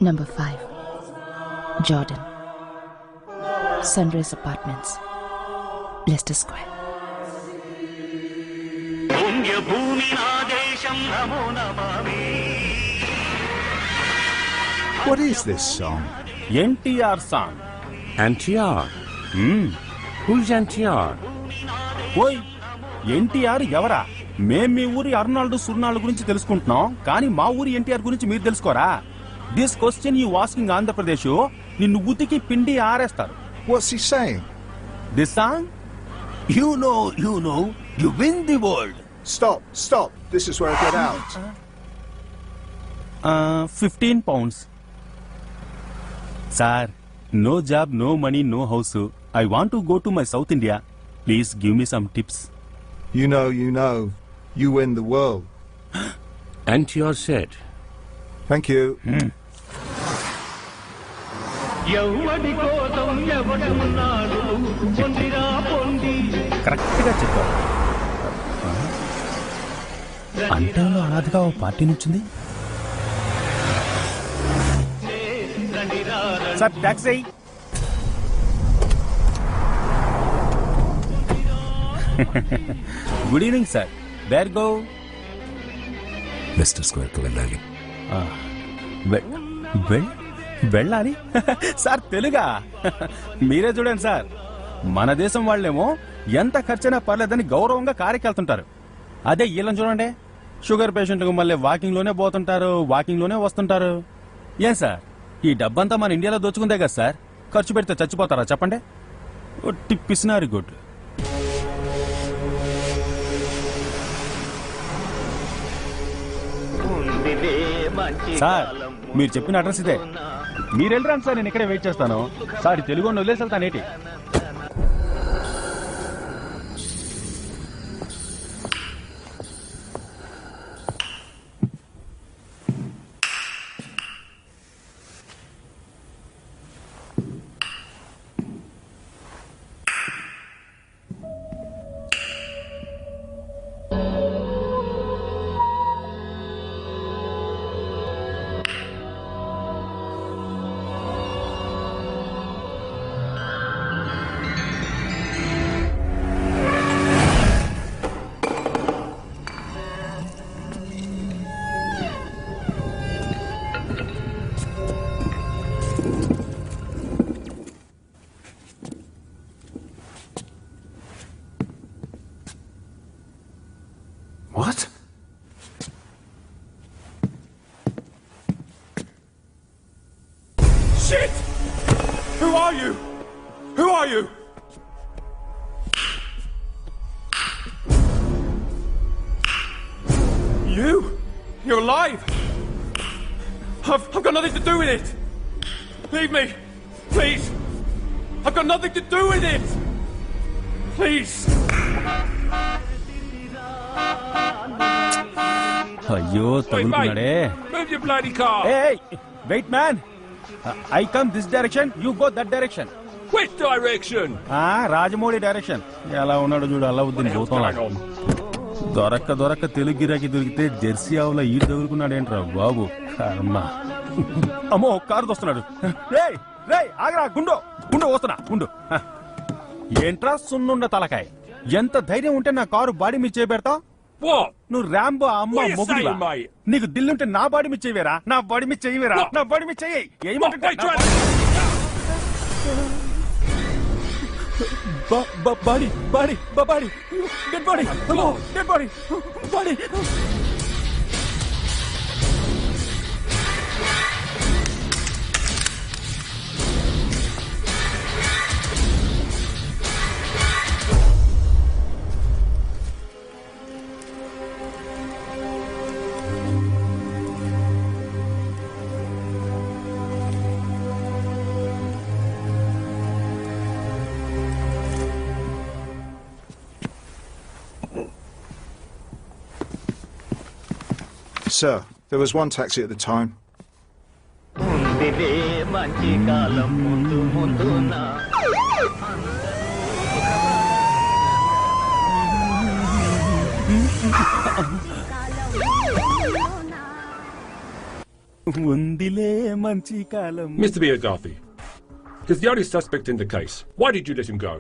Number 5, Jordan. Sunrise Apartments, Leicester Square. What is this song? NTR song. NTR? Who's NTR? ఓయ్ ఎన్టీఆర్ ఎవరా? మేం మీ ఊరి Arnold సుర్నాల్డ్ గురించి తెలుసుకుంటున్నాం, కానీ మా ఊరి ఎన్టీఆర్ గురించి మీరు తెలుసుకోరా? This question you asking Andhra Pradesh నిన్ను ఉతికి పిండి ఆరేస్తారు. What's he saying? This song you know you win the world. Stop. This is where I get out. 15 pounds. Sir, no job, no money, no house. I want to go to my South India. Please give me some tips. You know. You win the world. NTR said. Thank you. కరెక్ట్గా చెప్పారు. అంటేలో అనాథగా ఓ party నుంచింది. Sir taxi. Good evening sir. Where go? Leicester square కు వెళ్ళాలి. వెళ్ళాలి sir? తెలుగా? మీరే చూడండి సార్, మన దేశం వాళ్ళేమో ఎంత ఖర్చైనా పర్లేదని గౌరవంగా కారెక్కెళ్తుంటారు. అదే వీళ్ళని చూడండి, షుగర్ పేషెంట్కు మళ్ళీ వాకింగ్లోనే పోతుంటారు, వాకింగ్లోనే వస్తుంటారు. ఏం సార్, ఈ డబ్బంతా మన ఇండియాలో దోచుకుందే కదా సార్. ఖర్చు పెడితే చచ్చిపోతారా చెప్పండి? పిసినారి గుడ్. సార్ మీరు చెప్పిన అడ్రస్ ఇదే. మీరు వెళ్ళరాను సార్, నేను ఇక్కడే వెయిట్ చేస్తాను. సార్ తెలుగు వదిలేసి వెళ్తానేటి. What? Shit! Who are you? Who are you? You're alive! I've got nothing to do with it! Leave me! Please! I've got nothing to do with it! Please! అయ్యో తగులుకున్నాడే. Move your bloody car! Hey! Wait man! I come this direction, you go that direction. Which direction? Rajamouli direction. ఎలా ఉన్నాడు చూడు, అల్లావుద్దీన్ భూతంలాగా. దొరక్క తెలుగు గిరాకి దొరికితే Jersey ఆవుల ఈ తగులుకున్నాడేంట్రా బాబు. కర్మ. అమ్మో కారు దొస్తున్నాడు. ఆగరా గుండో వస్తున్నా గుండు. ఏంట్రా సున్నుండ తలకాయ, ఎంత ధైర్యం ఉంటే నా కారు బాడీ మీద చేపెడతావు? నువ్వు ర్యాంబో అమ్మ మొగుడివా? నీకు దిల్లుంటే నా బాడీ మీద చేయవేరా? నా బాడీ మీద చేయవేరా? నా బాడీ మీద చెయ్యి. Body Sir, there was one taxi at the time. ఉందిలే మంచి కాలం ముందు ముందున ఉందిలే మంచి కాలం. Mr. Biagarthi, he's the only suspect in the case. Why did you let him go?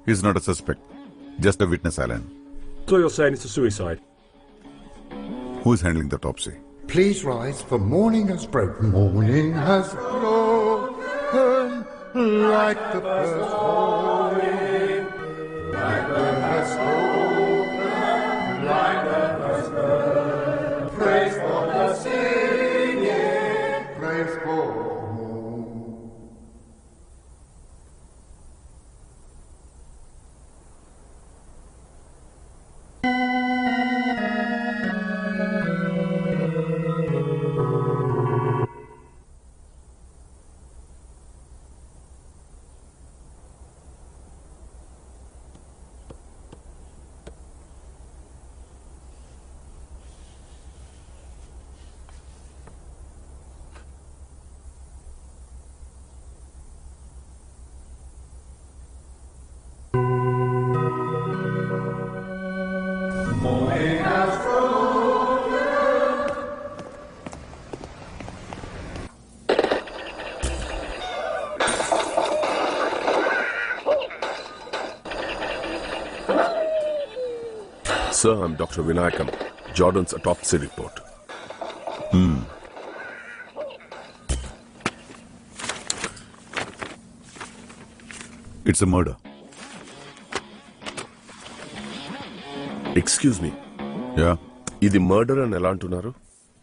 He's not a suspect, just a witness, Alan. So you're saying it's a suicide? Who's handling the autopsy? Please rise, for morning has broken. Morning has broken like the first morning. Blackbird has spoken like the first bird. Praise for the singing, praise for Sir, I'm Dr. Vinayakam. Jordan's autopsy report. It's a murder. Excuse me. Yeah. ఇది murder అని ఎలా అంటున్నారు?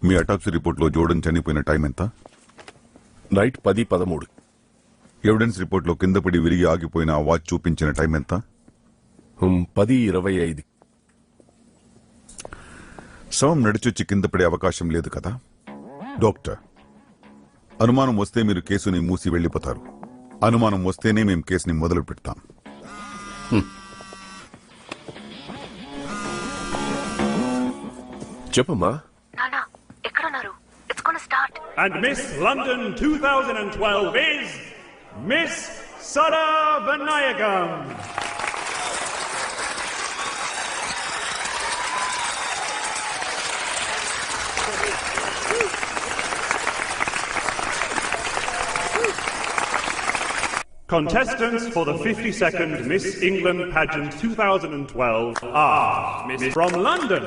మీ autopsy రిపోర్ట్లో Jordan చనిపోయిన time ఎంత? Night 10:13. Evidence రిపోర్ట్లో కింద పడి విరిగి ఆగిపోయిన ఆ వాచ్ చూపించిన టైం ఎంత? 10:25. శవం నడిచొచ్చి కింద పడే అవకాశం లేదు కదా? డాక్టర్, అనుమానం వస్తే మీరు కేసుని మూసి వెళ్లిపోతారు. అనుమానం వస్తేనే మేము కేసుని మొదలు పెడతాం. చెప్పమ్మా. నానా ఎక్కడున్నారు? It's gonna start. And Miss London 2012 is Miss Sara Vinayakam. Contestants for the 52nd Miss England Pageant 2012 are Miss from London,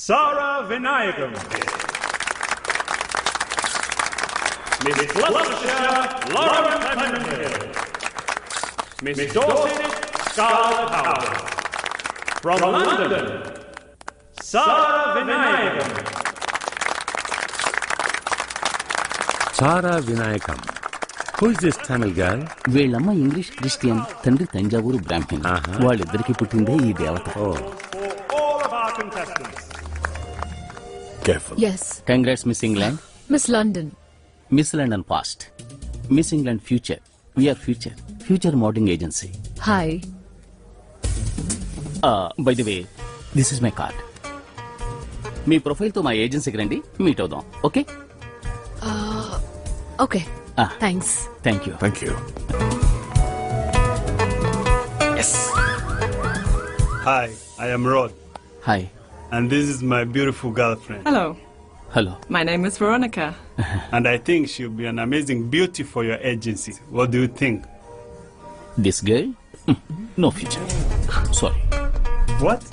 Sara Vinayakam. Miss Gloucestershire, Lauren Clementhill. Miss Dorset, Scarlett Howard. From London, Sara Vinayakam. Sara Vinayakam. Who is this Tamil girl? వీళ్ళమ్మ English Christian, తండ్రి తంజావూరు బ్రాహ్మణ్. వాళ్ళిద్దరికి పుట్టిందే ఈ దేవత. For all of our contestants. Careful. Yes. Congrats miss England. Miss London. Miss London past, miss England future. VR future modelling agency. Hi. By the way, this is my card. మీ ప్రొఫైల్తో మా ఏజెన్సీకి రండి, మీట్ అవుదాం. Okay? Okay. Thanks. Thank you. Thank you. Hi, I am Rod, hi. and this is my beautiful girlfriend. Hello, hello. my name is Veronica. And I think she'll be an amazing beauty for your agency. What do you think? This girl no future. Sorry. What?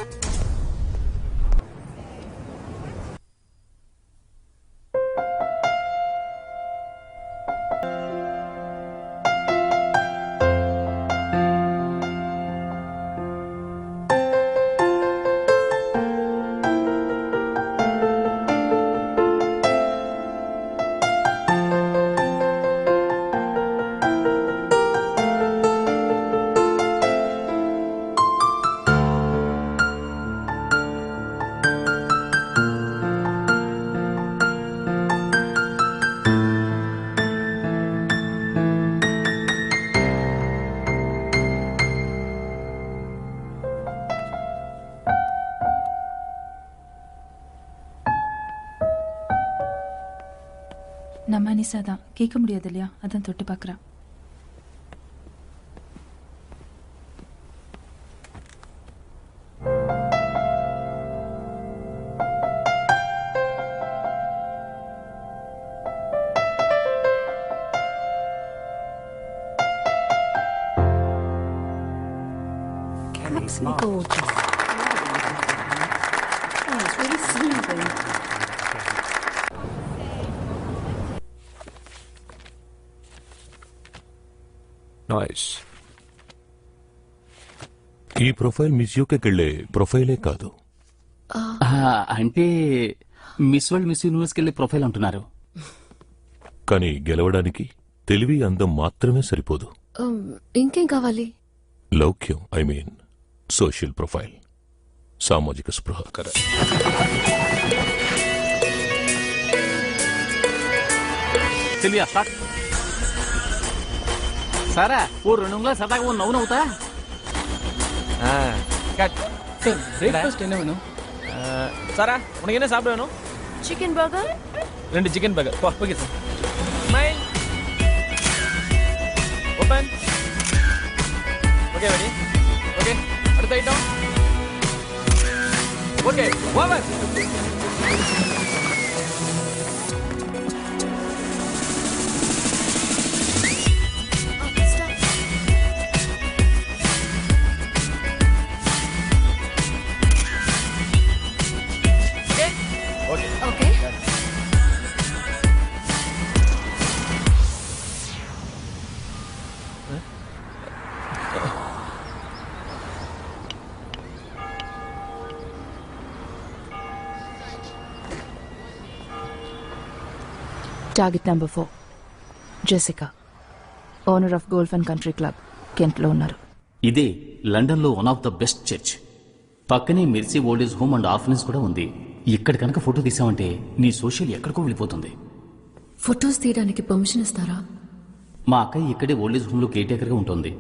நம்ம அனிசா தான். கேட்க முடியாது இல்லையா, அதான் தொட்டு பார்க்குறா. Gorgeous. Oh, it's really soothing. Nice. ఈ profile miss యూకెళ్ళే ప్రొఫైలే కాదు. అంటే మిస్ వరల్డ్ మిస్ యూనివర్స్కి వెళ్ళే ప్రొఫైల్ అంటున్నారు. కానీ గెలవడానికి తెలివి అందం మాత్రమే సరిపోదు. ఇంకేం కావాలి? లౌక్యం, ఐ మీన్ సోషల్ ప్రొఫైల్, సామాజిక స్పృహ. తెలియా స్టార్ట్. సారా ఓ 2 నిమిషాలు సరదాగా ఓ నవ్వు నవ్వుతా. பிரேக்ஃபாஸ்ட் என்ன வேணும்? சாரா உனக்கு என்ன சாப்பிட வேணும்? Chicken burger, 2 chicken burger. Okay sir. Smile. Open. Okay ready. Okay அடுத்த item. Okay over. Okay. Target number 4 Jessica, owner of golf and country club, కెంట్లో ఉన్నారు. ఇదే లండన్ లో one of the best church. పక్కనే Mercy old age home and orphanage కూడా ఉంది. ఇక్కడ కనుక ఫోటో తీసామంటే నీ సోషల్ ఎక్కడికో వెళ్ళిపోతుంది. ఫొటోస్ తీయడానికి పర్మిషన్ ఇస్తారా? మా అక్కయ్య ఇక్కడే ఓల్డేజ్ హోమ్ లో కేర్ టేకర్ గా ఉంటుంది.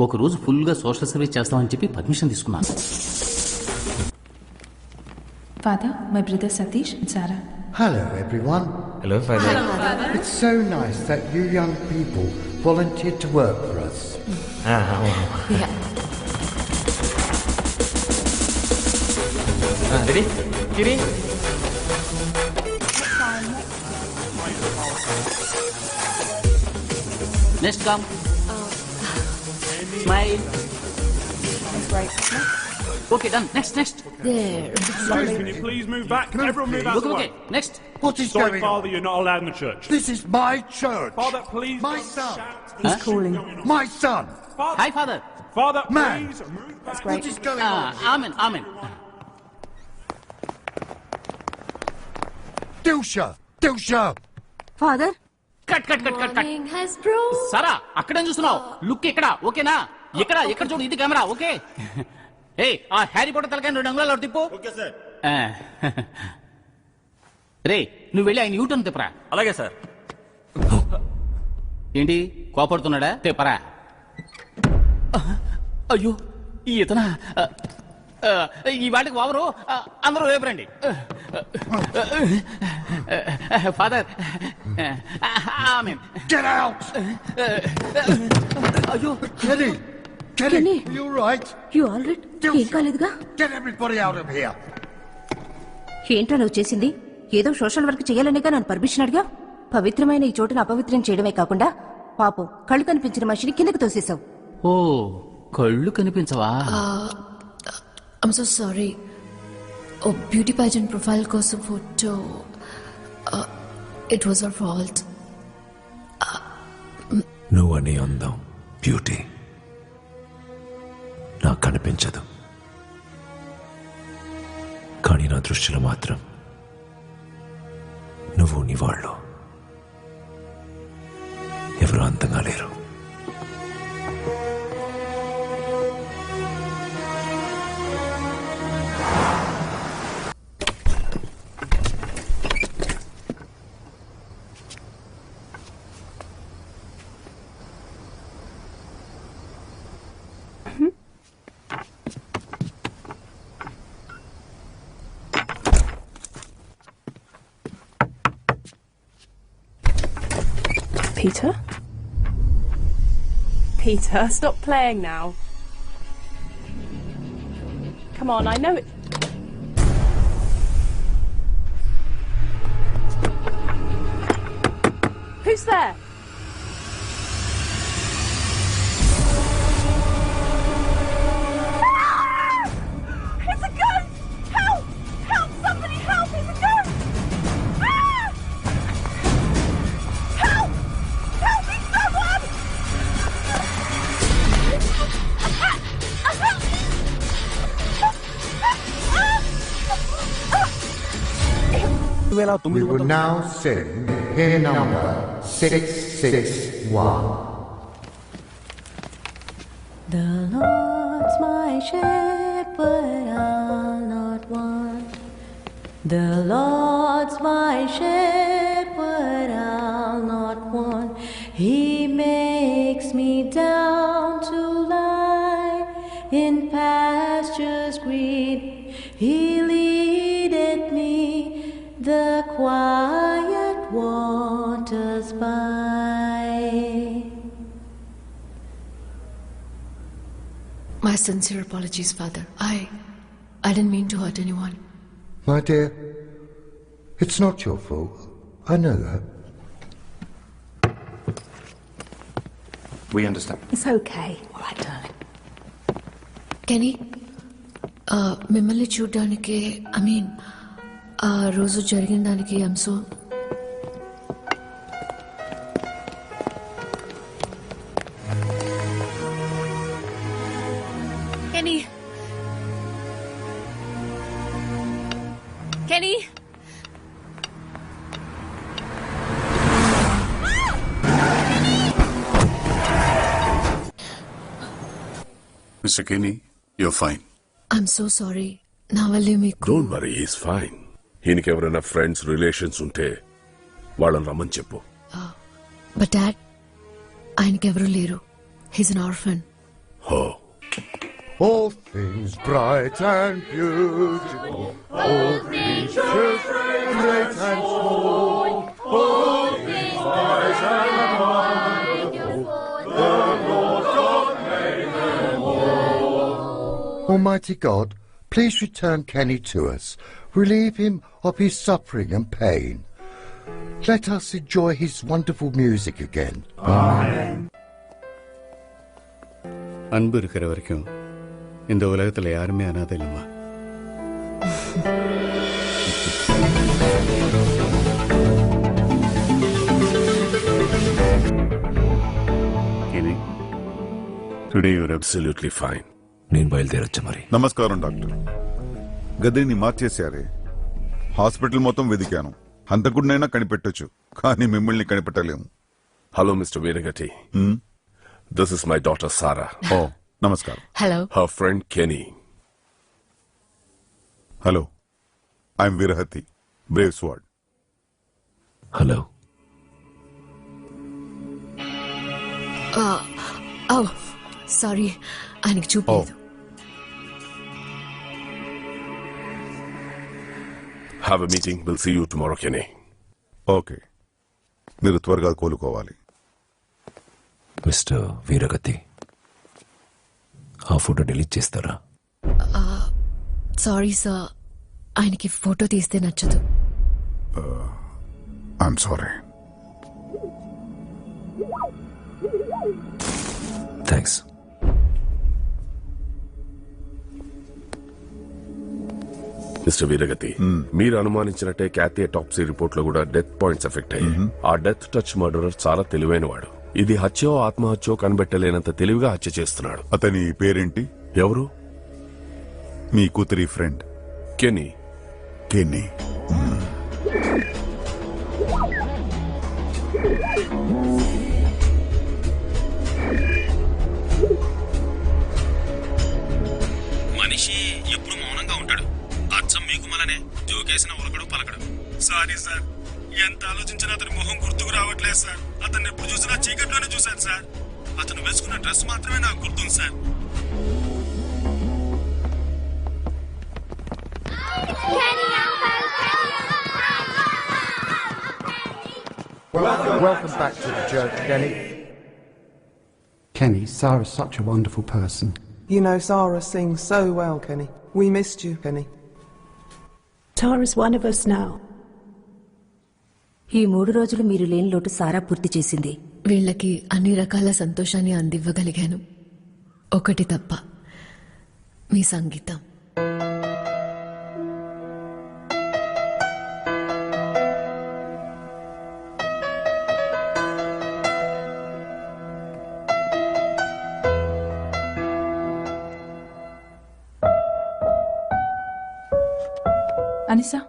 ఒక రోజు ఫుల్ గా సోషల్ సర్వీస్ చేస్తామని చెప్పి పర్మిషన్ తీసుకున్నాను. Father, my brother Satish and Sarah. Hello, everyone. Hello, Father. It's so nice that you young people volunteered to work for us. Ready? Kiri. Next come. Smile. Okay, done. Next. There. Guys, can you please move back? Everyone move out of the Okay. way. Next. What is Sorry, going Father, on? you're not allowed in the church. This is my church. Father, please. My don't son. shout. He's calling. My son. Father, Hi, Father. Father, Man. please move back. What is going on? Amen. Dilsha. Father, cut. Morning has broken. సారా అక్కడేం చూస్తున్నావు? Look ఇక్కడ, ఓకేనా? ఇక్కడ చూడు, ఇది camera, okay? ఏ ఆ Harry Potter తలకాయ 2 అంగుళాలు తిప్పు. రే నువ్వు వెళ్ళి ఆయన యూటర్న్ తిప్పరా. అలాగే సార్. ఏంటి కోపడుతున్నాడా? తిప్పరా. అయ్యో ఇతనా? ఈ వాటికి వావరు అందరూ రేపరండి. Father Get out. అయ్యో Kenny. Kenny. Are you right? You all right? ఏం కాలేదుగా? Get everybody out of here. ఏంటో నువ్వు చేసింది? ఏదో సోషల్ వర్క్ చేయాలనేగా నన్ను పర్మిషన్ అడిగా. పవిత్రమైన ఈ చోటును అపవిత్రం చేయడమే కాకుండా పాపం కళ్ళు కనిపించిన మనిషిని కిందకి తోసేశావు. ఓ కళ్ళు కనిపించవా? I'm so sorry. Oh, beauty pageant profile కోసం photo. It was our fault. నువ్వని అందం, బ్యూటీ నాకు కనిపించదు, కానీ నా దృష్టిలో మాత్రం నువ్వు నీ వాళ్ళు ఎవరు అంతంగా లేరు. Peter? Peter, stop playing now. Come on, I know it. Who's there? It's a ghost! Help! Help! Somebody help! It's a ghost! Ah! Help! Help me, someone! We will now sing hymn number 661. The Lord's my shepherd, I'll not want. The Lord's my shepherd, I'll not want. He makes me down to lie in pastures green. He leadeth me the quiet waters by. My sincere apologies, Father. I didn't mean to hurt anyone. My dear, it's not your fault. I know that. We understand. It's okay. All right, darling. Kenny, మిమ్మల్ని చూడ్డానికి ఆ రోజు జరిగిన దానికి I'm so Kenny. Kenny. Mr. Kenny, you're fine. I'm so sorry. నా వల్లే మీకు. Don't worry, he's fine. ఈయనకి ఎవరైనా ఫ్రెండ్స్ రిలేషన్స్ ఉంటే వాళ్ళని రమ్మని చెప్పు. బట్ డాడ్, ఆయనకెవరూ లేరు. He's an orphan. All things bright and beautiful, all creatures great and small, all things wise and wonderful, the Lord God made them all. Almighty God, please return Kenny to us. Relieve him of his suffering and pain. Let us enjoy his wonderful music again. Amen. அன்பு இருக்கிற வரைக்கும் இந்த உலகத்துல யாருமே அனாதை இல்லைம்மா. Today your absolutely fine. నేను బయలుదేరొచ్చా మరి. నమస్కారం డాక్టర్. గదిని మార్చేశారే. హాస్పిటల్ మొత్తం వెదికాను. హంతకుడినైనా కనిపెట్టొచ్చు, కానీ మిమ్మల్ని కనిపెట్టలేము. Hello mister Veeragathi. This is my daughter Sarah. Oh, namaskar. Hello. Her friend Kenny. Hello. I'm Virahati, Brave Sword. Hello. Oh, sorry. ఆయనకి చూపలేదు. Have a meeting. We'll see you tomorrow, Kenny. Okay. మీరు త్వరగా కోలుకోవాలి. Mister వీరగతి, ఆ photo delete చేస్తారా? Sorry sir, ఆయనకి photo తీస్తే నచ్చదు. I'm sorry. Thanks. Mister వీరగతి, మీరు అనుమానించినట్టే క్యాథీ అటాప్సీ రిపోర్ట్ లో కూడా డెత్ పాయింట్స్ ఎఫెక్ట్ అయ్యాయి. ఆ డెత్ టచ్ మర్డరర్ చాలా తెలివైన వాడు. ఇది హత్యో ఆత్మహత్యో కనిపెట్టలేనంత తెలివిగా హత్య చేస్తున్నాడు. అతని పేరేంటి? ఎవరు? మీ కూతురి ఫ్రెండ్ కెనీ. కెనీ. మనిషి ఎప్పుడు మౌనంగా ఉంటాడు. అచ్చం మీకు మలనే జోకేసిన ఉలకడు పలకడు. సారీ సార్, ఎంత ఆలోచించినా అతని మొహం గుర్తుకు రావట్లేదు సార్. అతన్ని ఎప్పుడు చూసినా చీకట్లోనే చూశాను సార్. అతను వేసుకున్న డ్రెస్ మాత్రమే నాకు గుర్తుంది sir. Welcome back to the church, Kenny. Kenny, Sarah's such a wonderful person. You know, Sarah sings so well, Kenny. We missed you, Kenny. Tara's one of us now. ఈ 3 రోజులు మీరు లేని లోటు సారా పూర్తి చేసింది. వీళ్ళకి అన్ని రకాల సంతోషాన్ని అందివ్వగలిగాను. ఒకటి తప్ప, మీ సంగీతం. అనిసా,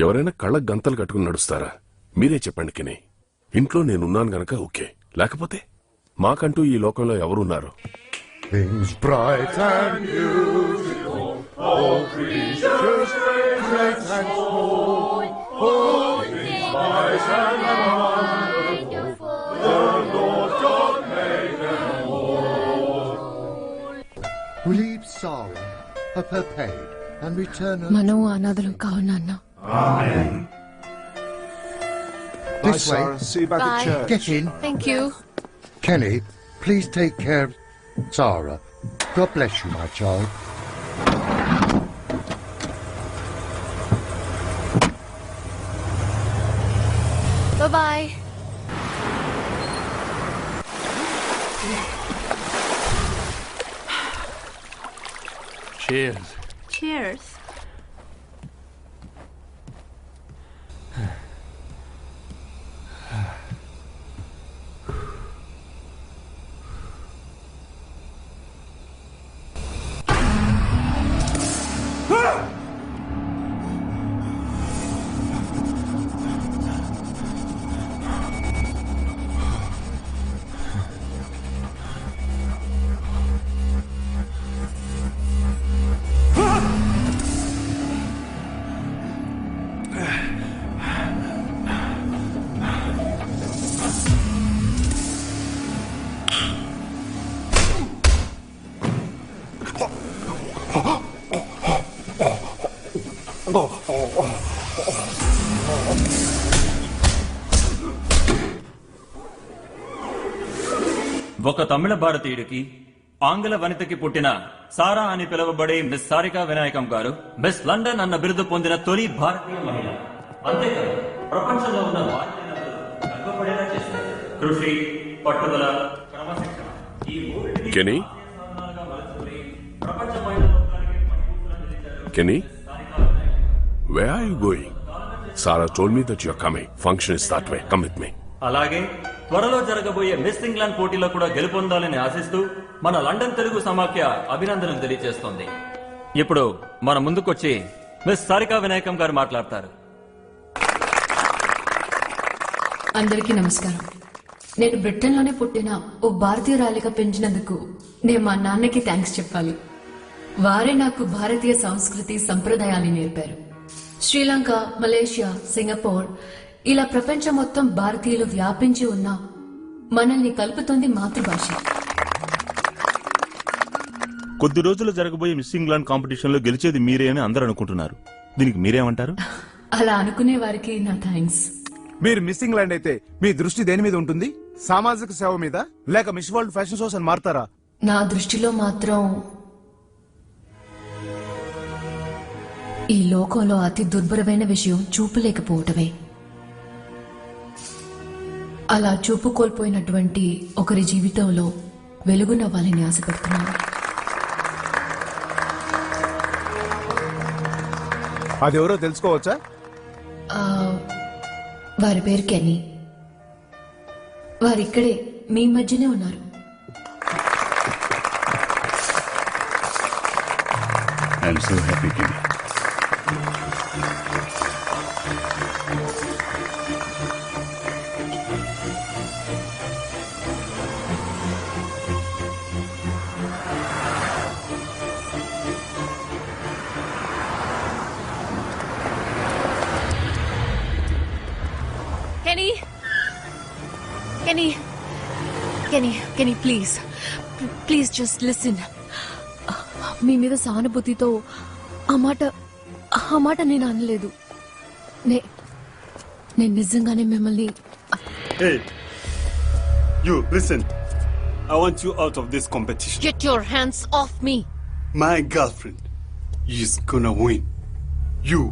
ఎవరైనా కళ్ళకు గంతలు కట్టుకుని నడుస్తారా? మీరే చెప్పండి కెనీ. ఇంట్లో నేనున్నాను గనక ఓకే, లేకపోతే మాకంటూ ఈ లోకంలో ఎవరున్నారు? Things bright and beautiful, all creatures great and small, all things wise and wonderful, the Lord God made them all. Leave Sarah of her paid and return her. మనం అనాథలం కావు నాన్న. Amen. This way. Sarah. See you back at Bye. church. Get in. Thank you. Kenny, please take care of Sarah. God bless you, my child. Bye-bye. Cheers. Cheers. ఒక తమిళ భారతీయుడికి ఆంగ్ల వనితకి పుట్టిన సారా అని పిలువబడే miss Sarika Vinayakam గారు miss London అన్న బిరుదు పొందిన తొలి భారతీయ మహిళ. అంతేకాదు ప్రపంచంలో ఉన్న బాలికలను గర్వపడేలా చేశారు. కృషి, పట్టుదల, క్రమశిక్షణ ఈ మూడింటిని కెనీ, ప్రపంచ మహిళా లోకానికి పట్టుదలను నిలిచారు. కెనీ, where are you going? Sarah told me that you are coming. Function is that way. Come with me. అలాగే త్వరలో జరగబోయే మిస్ ఇంగ్లాండ్ పోటీలో కూడా గెలుపొందాలని ఆశిస్తూ మన లండన్ తెలుగు సమాఖ్య అభినందనలు తెలియజేస్తోంది. ఇప్పుడు మన ముందుకొచ్చి మిస్ సారికా వినాయకం గారు మాట్లాడతారు. అందరికీ నమస్కారం. నేను బ్రిటన్లోనే పుట్టిన ఓ భారతీయురాలిగా పెంచినందుకు నేను మా నాన్నకి థ్యాంక్స్ చెప్పాలి. వారే నాకు భారతీయ సంస్కృతి సంప్రదాయాన్ని నేర్పారు. శ్రీలంక, మలేషియా, సింగపూర్ ఇలా ప్రపంచం మొత్తం భారతీయులు వ్యాపించి ఉన్న మనల్ని కలుపుతుంది మాతృభాష. కొద్ది రోజులు జరగబోయే మిస్ ఇంగ్లాండ్ కాంపిటీషన్ లో గెలిచేది మీరే అని అందరూ అనుకుంటున్నారు. దీనికి మీరేమంటారు? అలా అనుకునే వారికి నా థ్యాంక్స్. మీరు మిస్ ఇంగ్లాండ్ అయితే మీ దృష్టి దేని మీద ఉంటుంది? సామాజిక సేవ మీద లేక మిస్ వరల్డ్ ఫ్యాషన్ షోస్ అని మారుతారా? నా దృష్టిలో మాత్రం ఈ లోకంలో అతి దుర్భరమైన విషయం చూపు లేకపోవటమే. అలా చూపు కోల్పోయినటువంటి ఒకరి జీవితంలో వెలుగునవ్వాలని ఆశపడుతున్నాను. అదెవరో తెలుసుకోవచ్చా? వారి పేరు కెనీ. వారిక్కడే మీ మధ్యనే ఉన్నారు. I'm so happy Kenny. Kenny, please just listen. మీ మీద సానుభూతితో ఆ మాట నేను అనలేదు. నేను నిజంగానే మిమ్మల్ని. Hey, you listen. I want you out of this competition. Get your hands off me. My girlfriend is gonna win. You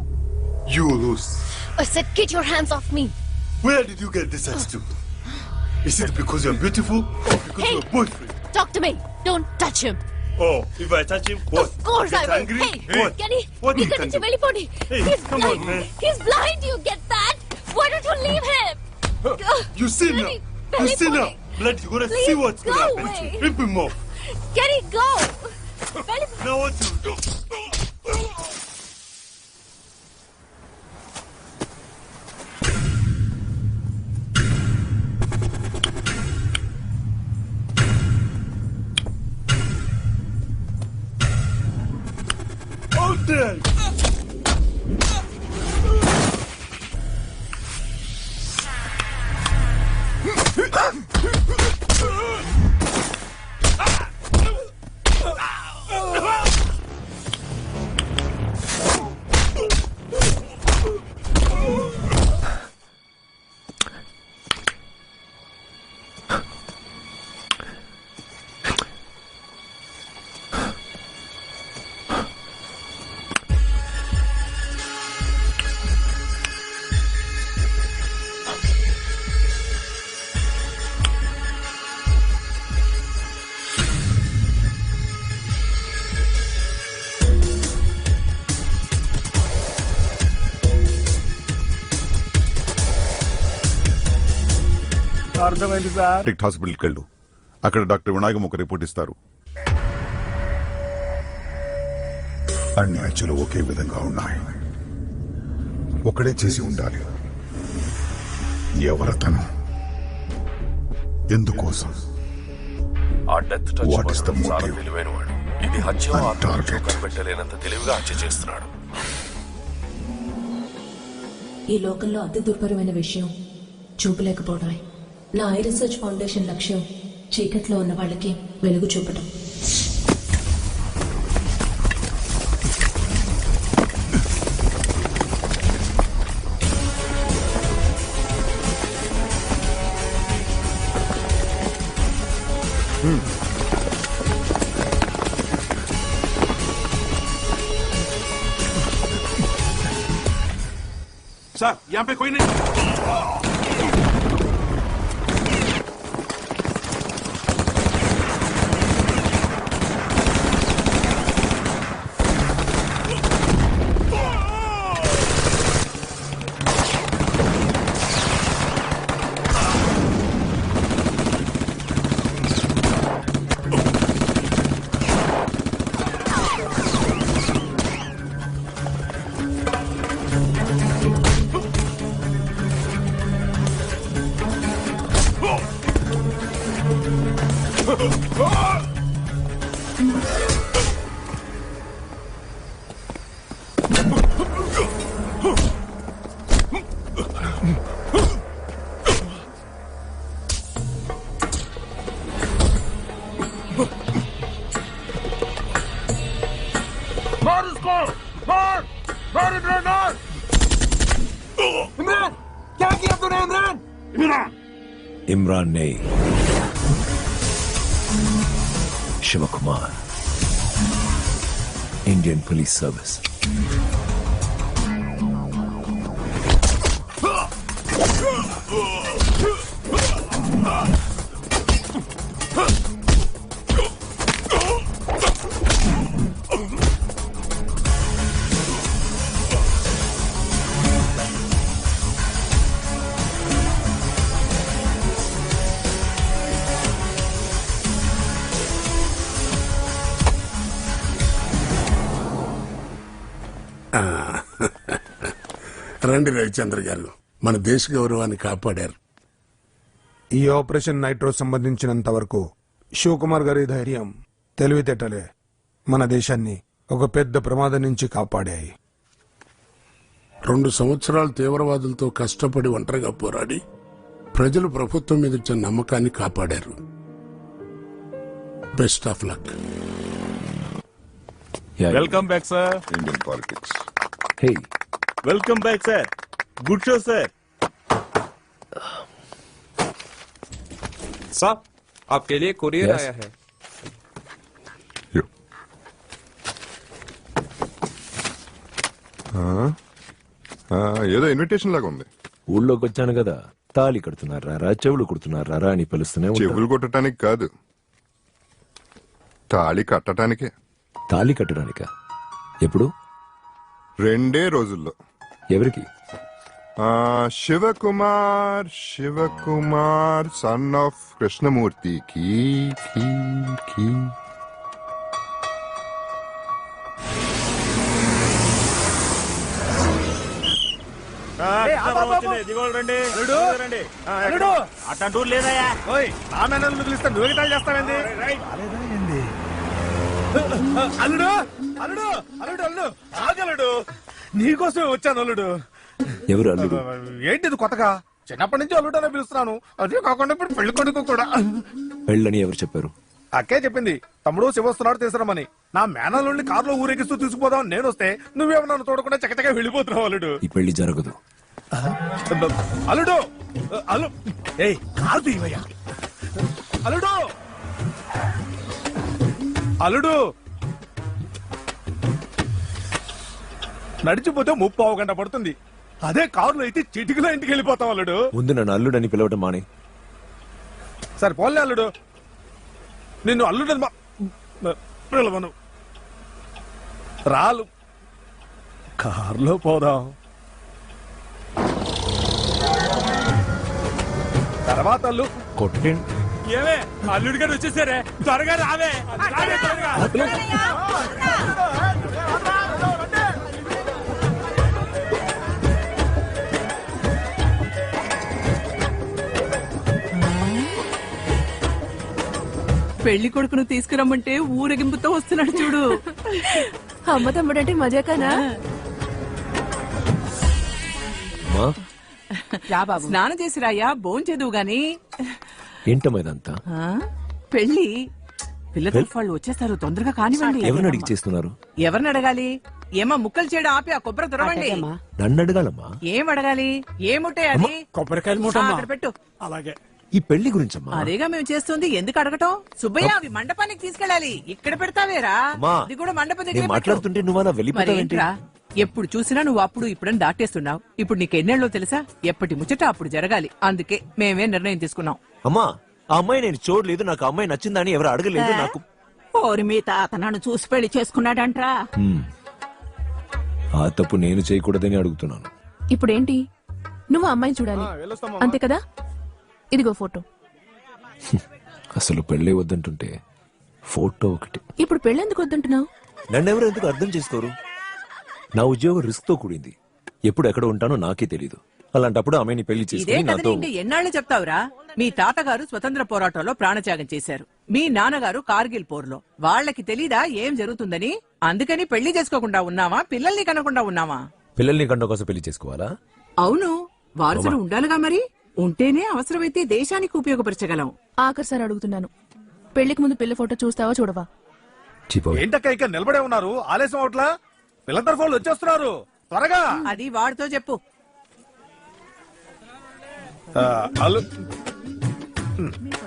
lose. I said get your hands off me. Where did you get this attitude? Is it because you're beautiful or because you're a boyfriend? Talk to me. Don't touch him. Oh, if I touch him, what? Of course Get I will. angry? Hey, What? Kenny, What you you can can do? Hey, He's come blind. on, man. He's blind. You get that? Why don't you leave him? You see now. Kenny, You belly see funny. now. Blood, you're gonna Please see what's gonna go happen to away. you. Rip him off. Kenny, go. Belly funny. Now what you do? Out there! అర్థమైంది sir. Direct హాస్పిటల్కి వెళ్ళు. అక్కడ doctor Vinayakam ఒక report ఇస్తారు. అన్ని అంచులు ఒకే విధంగా ఉన్నాయి. ఒకడే చేసి ఉండాలి. ఎవరతను? ఎందుకోసం? ఆ death touch What is the చాలా motive? తెలివైనవాడు. ఇది హత్య And ఆత్మహత్య target. కనిపెట్టలేనంత తెలివిగా హత్య చేస్తున్నాడు. ఈ లోకంలో అతి దుర్భరమైన విషయం చూపలేకపోవడమే. నా ఐ రీసెర్చ్ ఫౌండేషన్ లక్ష్యం చీకట్లో ఉన్న వాళ్ళకి వెలుగు చూపటం. सर, यहाँ पे कोई नहीं। मार उसको! मार! मार इमरान! मार! इमरान! क्या किया तूने इमरान? इमरान! इमरान नहीं, Shiv Kumar, Indian police service. రండి రవిచంద్ర గారు, మన దేశ గౌరవాన్ని కాపాడారు. ఈ ఆపరేషన్ నైట్రో సంబంధించినంత వరకు శివకుమార్ గారి ధైర్యం, తెలివితేటలే మన దేశాన్ని ఒక పెద్ద ప్రమాదం నుంచి కాపాడాయి. 2 సంవత్సరాలు తీవ్రవాదులతో కష్టపడి ఒంటరిగా పోరాడి ప్రజలు ప్రభుత్వం మీద ఇచ్చిన నమ్మకాన్ని కాపాడారు. Best of luck. Welcome back sir. Indian politics. Hey, welcome back sir. Good show sir. साहब, आपके लिए कुरियर Yes. आया है. ఏదో ఇన్విటేషన్ లాగా ఉంది. ఊళ్ళోకి వచ్చాను కదా, తాళి కడుతున్నారా, చెవులు కుడుతున్నారా అని పిలుస్తూనే ఉంటారు. చెవులు కొట్టడానికి కాదు, తాళి కట్టడానికే. తాళి కట్టడానికా? ఎప్పుడు? 2 రోజుల్లో. ఎవరికి? శివకుమార్ సన్ ఆఫ్ కృష్ణమూర్తి కి అట్లాంటి లేదయ్యా. నా మేనల్ని పిలిస్తే నువ్వు ఎగతాళి చేస్తావేంది? అల్లుడు అల్లుడు అల్లుడు అల్లుడు ఆగలుడు, నీకోసమే వచ్చాను అల్లుడు. ఎవరు అల్లుడు? ఏంటిది కొత్తగా? చిన్నప్పటి నుంచి అల్లుడు అనే పిలుస్తున్నాను. అదే కాకుండా ఇప్పుడు పెళ్లి కొడుకు కూడా. పెళ్ళని ఎవరు చెప్పారు? అక్కే చెప్పింది. తమ్ముడు శివస్తున్నాడు తీసుకురమని. నా మేనల్లుడిని కారులో ఊరేగిస్తూ తీసుకుపోదాం నేను వస్తే నువ్వేమో నన్ను చూడకుండా చక్కచక్క వెళ్ళిపోతున్నావు అల్లుడు. ఈ పెళ్లి జరగదు. అల్లుడు అల్లు ఏయ్ కారు తీవయ్యా. అల్లుడు అల్లుడు నడిచిపోతే 30 గంట పడుతుంది. అదే కారులో అయితే చిటికలో ఇంటికి వెళ్ళిపోతాం అల్లుడు. ముందు నన్ను అల్లుడని పిలవటం మానే. సరే పోలే అల్లుడు, నిన్ను అల్లుడని పిలవను. రాలు కారులో పోదాం. తర్వాత అల్లు కొట్టండి. ఏమే అల్లుడి గారు వచ్చేసారే, త్వరగా రావే. పెళ్లి కొడుకును తీసుకురమ్మంటే ఊరేగింపుతో వస్తున్నాడు చూడు. అమ్మ తమ్ముడంటే మజాకానా? స్నానం చేసి రాయ్యా, భోంచేదువు గాని. ఏంటమ్మా ఇదంతా? పెళ్లి పిల్లలు వాళ్ళు వచ్చేస్తారు, తొందరగా కానివ్వండి. ఎవరిని అడిగి చేస్తున్నారు? ఎవరిని అడగాలి? ఏమా ముక్కలు చేయడం ఆపి ఆ కొబ్బరి తురవండి. నన్ను అడగాలమ్మా. ఏం అడగాలి? ఏముంటాయి అది? కొబ్బరికాయలు మూట అక్కడ పెట్టు. అలాగే. ఈ పెళ్లి గురించమ్మా. అదేగా మేము చేస్తుంది. ఎందుకు అడగటం? సుబ్బయ్య, అవి మండపానికి తీసుకెళ్ళాలి. ఇక్కడ పెడతావేరా? అది కూడా మండపం దగ్గర మాట్లాడుతుంటే నువ్వు వెళ్ళిపోతావేంటి? ఎప్పుడు చూసినా నువ్వు అప్పుడు ఇప్పుడని దాటేస్తున్నావు. ఇప్పుడు నీకు ఎన్నేళ్ళో తెలుసా? ఎప్పటి ముచ్చట అప్పుడు జరగాలి. అందుకే మేమే నిర్ణయం తీసుకున్నాం. అమ్మా, ఆ అమ్మాయి నేను చూడలేదు, నాకు అమ్మాయి నచ్చిందని ఎవరు అడగలేదు. నాకు ఓరి మీ తాత నన్ను చూసి పెళ్లి చేసుకున్నాడంట్రా. ఆ తప్పు నేను చేయకూడదని అడుగుతున్నాను. ఇప్పుడేంటి? నువ్వు అమ్మాయిని చూడాలి అంతే కదా? ఇదిగో ఫోటో. అసలు పెళ్ళే వద్దంటుంటే ఫోటో ఒకటి. ఇప్పుడు పెళ్ళెందుకు వద్దంటున్నావు? నన్నెవరు ఎందుకు అర్థం చేసుకోరు? నా ఉద్యోగం రిస్క్ తో కూడింది. ఎప్పుడు ఎక్కడ ఉంటానో నాకే తెలీదు. అలాంటప్పుడు ఆమెని పెళ్లి ఇదే చేసుకుని కథ నాతో ఇంటి ఎన్నాళ్ళు చెప్తావురా? మీ తాతగారు స్వతంత్ర పోరాటంలో ప్రాణత్యాగం చేశారు. మీ నాన్నగారు కార్గిల్ పోర్లో. వాళ్ళకి తెలీదా ఏం జరుగుతుందని? అందుకని పెళ్లి చేసుకోకుండా ఉన్నావా? పిల్లల్ని కనకుండా ఉన్నావా? పిల్లల్ని కంట కోసం పెళ్లి చేసుకోవాలా? అవును, వారసులు ఉండాలిగా. మరి ఉంటేనే అవసరమైతే దేశానికి ఉపయోగపరచగలం. ఆఖరిసారి అడుగుతున్నాను, పెళ్లికి ముందు పిల్ల ఫోటో చూస్తావా చూడవా? ఏంటక్క ఇక్కడ నిలబడే ఉన్నారు? ఆలస్యం అవట్లా? పిల్ల తరఫు వాళ్ళు వచ్చేస్తున్నారు, త్వరగా. అది వాడితో చెప్పు.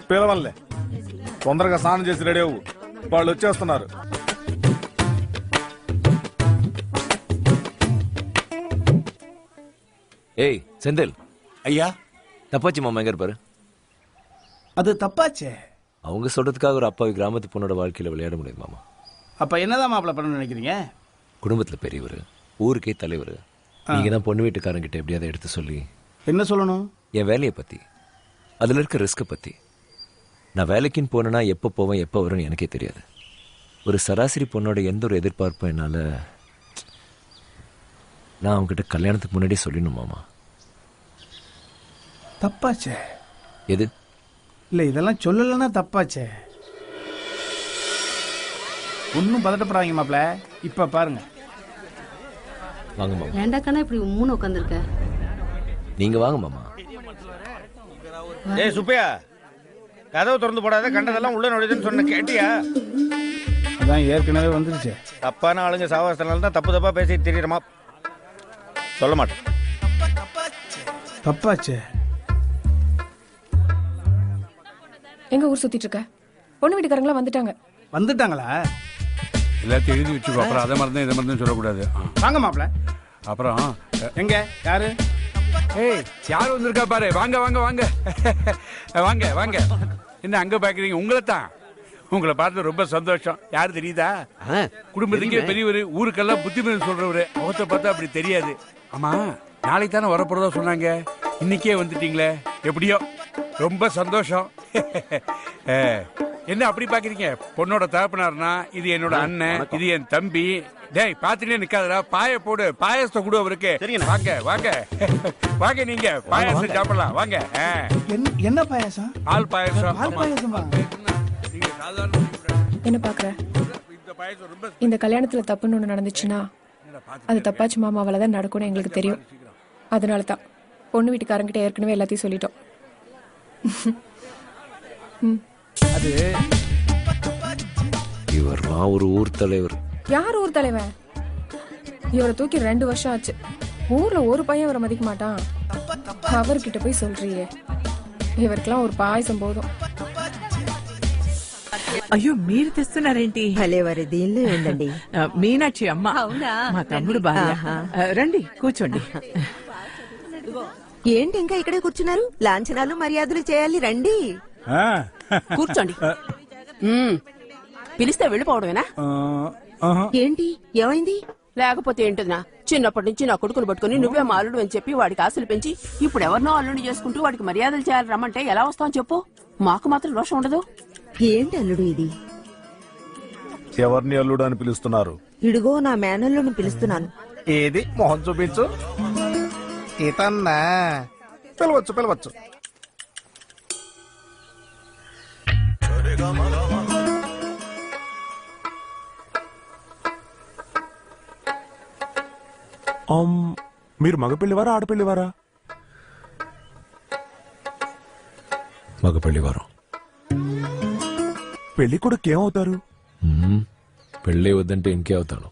పిలవల్లే, తొందరగా స్నానం చేసి రెడీ అవ్వు, వాళ్ళు వచ్చేస్తున్నారు. ஏய் செந்தில். ஐயா. தப்பாச்சு மாமா எங்க இருப்பாரு? அது தப்பாச்சே. அவங்க சொல்றதுக்காக ஒரு அப்பாவி கிராமத்து பொண்ணோட வாழ்க்கையில விளையாட முடியாது மாமா. அப்ப என்னதான் மாப்பிள்ள பண்ணணும்னு நினைக்கிறீங்க? குடும்பத்துல பெரியவர், ஊருக்கே தலைவர். நீங்க தான் பொண்ணு வீட்டுக்காரங்கிட்ட எப்படியாவது எடுத்து சொல்லி. என்ன சொல்லணும்? என் வேலையை பத்தி, அதுல இருக்க ரிஸ்க பத்தி. நான் வேலைக்குன்னு போனேன்னா எப்போ போவேன் எப்போ வரும்னு எனக்கே தெரியாது. ஒரு சராசரி பொண்ணோட எந்த ஒரு எதிர்பார்ப்பும் என்னால நான் அவங்ககிட்ட கல்யாணத்துக்கு முன்னாடியே சொல்லிடணும் மாமா. தப்பாச்சே. எது? இல்ல இதெல்லாம் சொல்லலன்னா தப்பாச்சே. ஒன்னும் பதட்டப்படாதீங்க மாப்பிள்ள, இப்ப பாருங்க. வாங்க மாமா. ஏண்டா கண்ணா இப்படி உம்முன்னு உட்காந்துருக்க? நீங்க வாங்க மாமா. ஏய் சுப்பையா, கதவு திறந்து போடாத, கண்டதெல்லாம் உள்ள நுழையுதுன்னு சொன்ன கேட்டியா? அதான் ஏற்கனவே வந்துருச்சு. தப்பான ஆளுங்க சாவாசனால தான் தப்பு தப்பா பேசிட்டு தெரியுறமா. சொல்ல மாட்டேன். தப்பாச்சே. எங்க ஊர் சுத்திட்டு இருக்க? பொண்ணு வீட்டுக்காரங்களா வந்துட்டாங்க. வந்துட்டாங்களா? எல்லாத்தையும் எழுதி வச்சுக்கோ, அப்புறம் அதை மறந்து இதை மறந்து சொல்லக்கூடாது. வாங்க மாப்பிள்ள. அப்புறம் எங்க யாரு? ஏய் யார் வந்திருக்கா பாரு. வாங்க வாங்க வாங்க வாங்க வாங்க. என்ன அங்க பாக்குறீங்க? உங்களை தான். உங்களை பார்த்து ரொம்ப சந்தோஷம். யாரு தெரியுதா? குடும்பத்துக்கே பெரியவர், ஊருக்கெல்லாம் புத்திமதி சொல்றவரு. முகத்தை பார்த்தா அப்படி தெரியாது. ஆமா, நாளைக்கு தானே வரப்போறதா சொன்னாங்க, இன்னைக்கே வந்துட்டீங்களே, எப்படியோ ரொம்ப சந்தோஷம். என்ன அப்படி பாக்குறீங்க? பொண்ணோட தகப்பனார்னா இது என்னோட அண்ணன், இது என் தம்பி. டேய் பாத்துட்டே நிக்காதடா, பாய போடு, பாயசத்தை கொடு அவருக்கு. வாங்க வாங்க வாங்க, நீங்க பாயாசம் சாப்பிடலாம் வாங்க. என்ன பாயாசம்? பால் பாயாசம். பால் பாயாசமா? என்ன பாக்குற? இந்த கல்யாணத்துல தப்புன்னு ஒண்ணு நடந்துச்சுன்னா அது தப்பாச்சு மாமாவால தான் நடக்கும்னு எங்களுக்கு தெரியும். அதனால தான் பொண்ணு வீட்டுக்காரங்கிட்ட ஏற்கனவே எல்லாத்தையும் சொல்லிட்டோம். அது இவர்லாம் ஒரு ஊர் தலைவர். யார் ஊர் தலைவன்? இவரை தூக்கி 2 வருஷம் ஆச்சு. ஊர்ல ஒரு பையன் அவரை மதிக்க மாட்டான். அவர்கிட்ட போய் சொல்றியே, ఇవరికలా ఒక పాయసం పోదు. అయ్యో మీరు తెస్తున్నారేంటి? భలే వారి దీనిలో ఉందండి. మీనాక్షి అమ్మ. అవునా? మా తమ్ముడు భార్య. రండి కూర్చోండి. ఏంటి ఇంకా ఇక్కడే కూర్చున్నారు? లాంఛనాలు మర్యాదలు చేయాలి, రండి. కూర్చోండి. పిలిస్తే వెళ్ళిపోవడమేనా? ఏంటి ఏమైంది? లేకపోతే ఏంటిదినా, చిన్నప్పటి నుంచి నా కొడుకును పట్టుకుని నువ్వే మా అల్లుడు అని చెప్పి వాడికి ఆశలు పెంచి ఇప్పుడు ఎవరినో అల్లుడిని చేసుకుంటూ వాడికి మర్యాదలు చేయాలి రమ్మంటే ఎలా వస్తాం చెప్పు? మాకు మాత్రం రోషం ఉండదు. ఏంటి అల్లుడు ఇది? ఎవరిని అల్లుడు అని పిలుస్తున్నారు? ఇడుగో నా మేనల్లుని పిలుస్తున్నాను. ఏది మొహం చూపించు. ఇతన్నా? పిలవచ్చు పిలవచ్చు. మీరు మగపెళ్లివారా ఆడపెళ్లివారా? మగపెళ్లివారం. పెళ్లి కొడుకు ఏమవుతారు? పెళ్ళే వద్దంటే ఇంకే అవుతాను.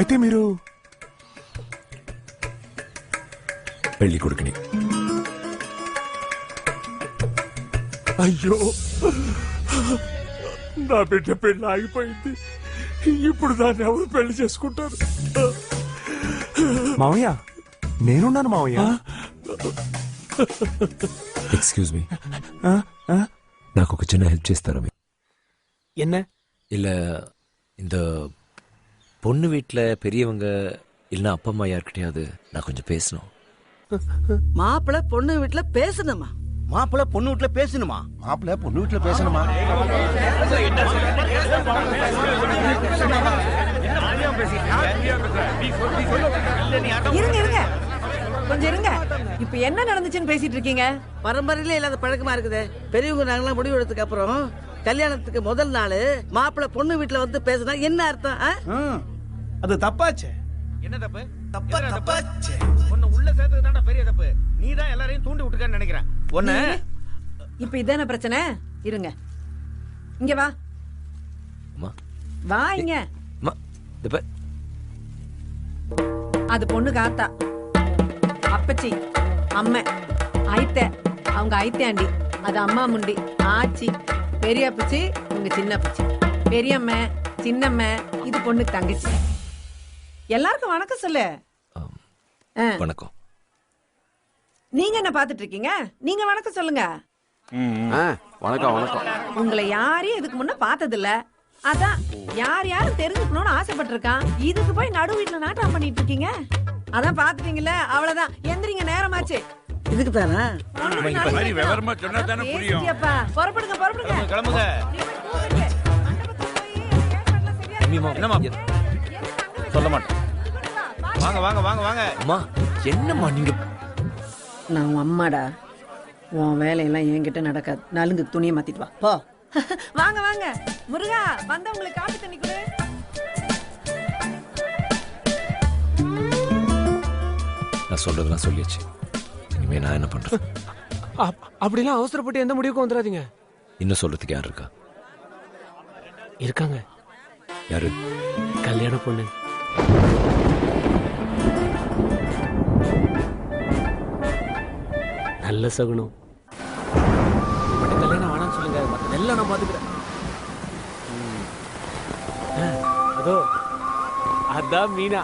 అయితే మీరు పెళ్లి కొడుకుని. అయ్యో, నా బిడ్డ పెళ్లి ఆగిపోయింది. ఇప్పుడు దాన్ని ఎవరు పెళ్లి చేసుకుంటారు? మావయ్య, నేనున్నాను మావయ్య. எக்ஸ்கியூஸ் மீ, నాకు ఒక చిన్న హెల్ప్ చేస్తారా? என்ன? இல்ல, இந்த பொண்ணு வீட்டுல பெரியவங்க இல்லைன்னா அப்பா அம்மா யார்கிட்டயாவது நான் கொஞ்சம் பேசணும். மாப்பிள்ள பொண்ணு வீட்டுல பேசணுமா? மாப்பிள்ள பொண்ணு வீட்டுல பேசணுமா? மாப்பிள்ள பொண்ணு வீட்டுல பேசணுமா? இருங்க இருங்க கொஞ்சம் இருங்க. இப்ப என்ன நடந்துச்சுன்னு பேசிட்டு இருக்கீங்க? பரம்பரையில இல்லாத பழக்கமா இருக்குது. பெரியவங்க நாங்களாம் முடிவு எடுத்ததுக்கு அப்புறம் கல்யாணத்துக்கு முதல் நாள் மாப்பிள்ள பொண்ணு வீட்டுல வந்து பேசினா என்ன அர்த்தம்? அது தப்பாச்சே. என்ன தப்பு? தப்பாச்சே. உன்னை உள்ள சேர்த்ததுதான்டா பெரிய தப்பு. நீ தான் எல்லாரையும் தூண்டி விட்டுக்கன்னு நினைக்கிறேன். ஒண்ணு இப்ப இதான பிரச்சனை? இருங்க, இங்க வா. வா இங்க. அது பொண்ணுக்கு ஆத்தா, அப்பச்சி, அம்மை, ஐத்தே அவங்க ஐத்தேண்டி அது அம்மா முண்டி ஆச்சி பெரிய பிச்சி உங்க சின்ன பிச்சி பெரியம்மா சின்னம்மா இது பொண்ணுக்கு தங்கச்சி எல்லாருக்கும் வணக்கம் சொல்லு. வணக்கம். நீங்க என்ன பாத்துட்டு இருக்கீங்க? நீங்க வணக்கம் சொல்லுங்க. வணக்கம் வணக்கம். உங்களை யாரையும் இதுக்கு முன்ன பார்த்தது இல்ல, அதான் யார் யாரும் தெரிஞ்சுக்கணும்னு ஆசைப்பட்டிருக்கான். இதுக்கு போய் நடு வீட்டுல நாட்டம் பண்ணிட்டு இருக்கீங்க. அதான் பாத்துட்டீங்கல்ல, அவ்வளவுதான். எந்திரிங்க, நேரமாச்சு. இதுக்கு தானா விவரமா சொன்னா தானே புரியும். புறப்படுங்க புறப்படுங்க கிளம்புங்க. சொல்ல மாட்டேன். வாங்க வாங்க வாங்க வாங்க. அம்மா என்னம்மா நீங்க? நான் உன் அம்மாடா. உன் வேலையெல்லாம் என்கிட்ட நடக்காது. நலுங்கு துணியை மாத்திட்டு வா போ. வாங்க வாங்க. முருகா வந்தவங்களுக்கு காப்பி தண்ணி கொடு. நான் சொல்றதெல்லாம் சொல்லியாச்சு. இனிமே நான் என்ன பண்றது? அப்படிலாம் அவசரப்பட்டு எந்த முடிவுக்கும் வந்துடாதீங்க. இன்னும் சொல்றதுக்கு யார் இருக்கா? இருக்காங்க. யாரு? கல்யாண பொண்ணு. நல்ல சகுனம். மட்டும் கல்யாணம் வேணாம்னு சொல்லுங்க, மற்றதெல்லாம் நான் பாத்துக்கிறேன். அதோ அதான் மீனா.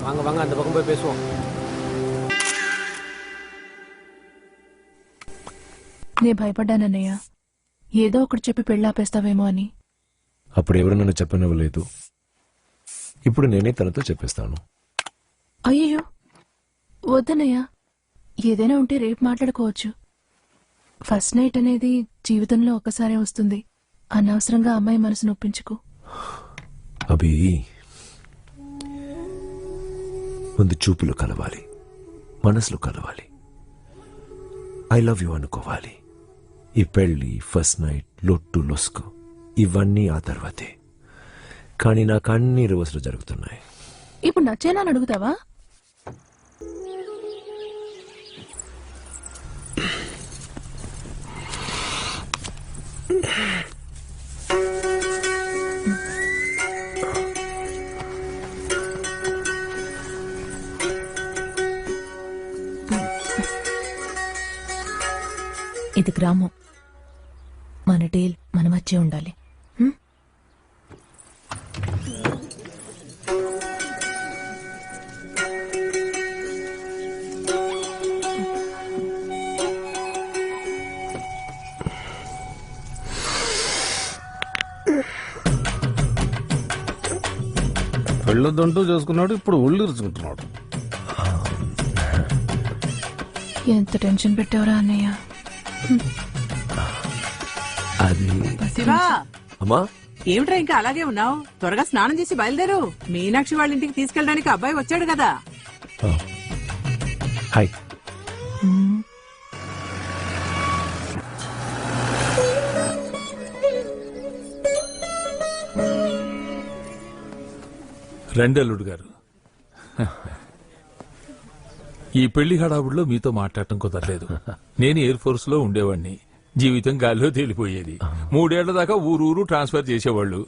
வாங்க வாங்க, அந்த பக்கம் போய் பேசுவோம். నే భయపడ్డానన్నయ్య, ఏదో ఒకటి చెప్పి పెళ్ళాపేస్తావేమో అని. అప్పుడు ఎవరు నన్ను చెప్పనివ్వలేదు. ఇప్పుడు నేనే తనతో చెప్పేస్తాను. అయ్యో వద్దన్నయ్య, ఏదైనా ఉంటే రేపు మాట్లాడుకోవచ్చు. ఫస్ట్ నైట్ అనేది జీవితంలో ఒక్కసారే వస్తుంది. అనవసరంగా అమ్మాయి మనసు నొప్పించుకో. అభి, ముందు చూపులు కలవాలి, మనసులో కలవాలి, ఐ లవ్ యూ అనుకోవాలి. ఈ పెళ్లి, ఫస్ట్ నైట్, లొట్టు లొస్కు ఇవన్నీ ఆ తర్వాతే. కానీ నాకు అన్ని రివర్స్లో జరుగుతున్నాయి. ఇప్పుడు నచ్చేనా అని అడుగుతావా? ఇది గ్రామం. మన డీల్ మన మధ్య ఉండాలి. పెళ్ళొద్దంటూ చేసుకున్నాడు, ఇప్పుడు ఒళ్ళు ఇరుచుకుంటున్నాడు. ఎంత టెన్షన్ పెట్టావరా అన్నయ్య. అది శివా, అమ్మా ఏమిట్రా ఇంకా అలాగే ఉన్నావు? త్వరగా స్నానం చేసి బయలుదేరు. మీనాక్షి వాళ్ళ ఇంటికి తీసుకెళ్ళడానికి అబ్బాయి వచ్చాడు కదా. హాయ్. రెండల్లుడు గారు, ఈ పెళ్లి హడావుడిలో మీతో మాట్లాడటం కుదరలేదు. నేను ఎయిర్ ఫోర్స్ లో ఉండేవాడిని. జీవితం గాలిలో తేలిపోయేది. 3 ఏళ్ల దాకా ఊరు ట్రాన్స్ఫర్ చేసేవాళ్ళు.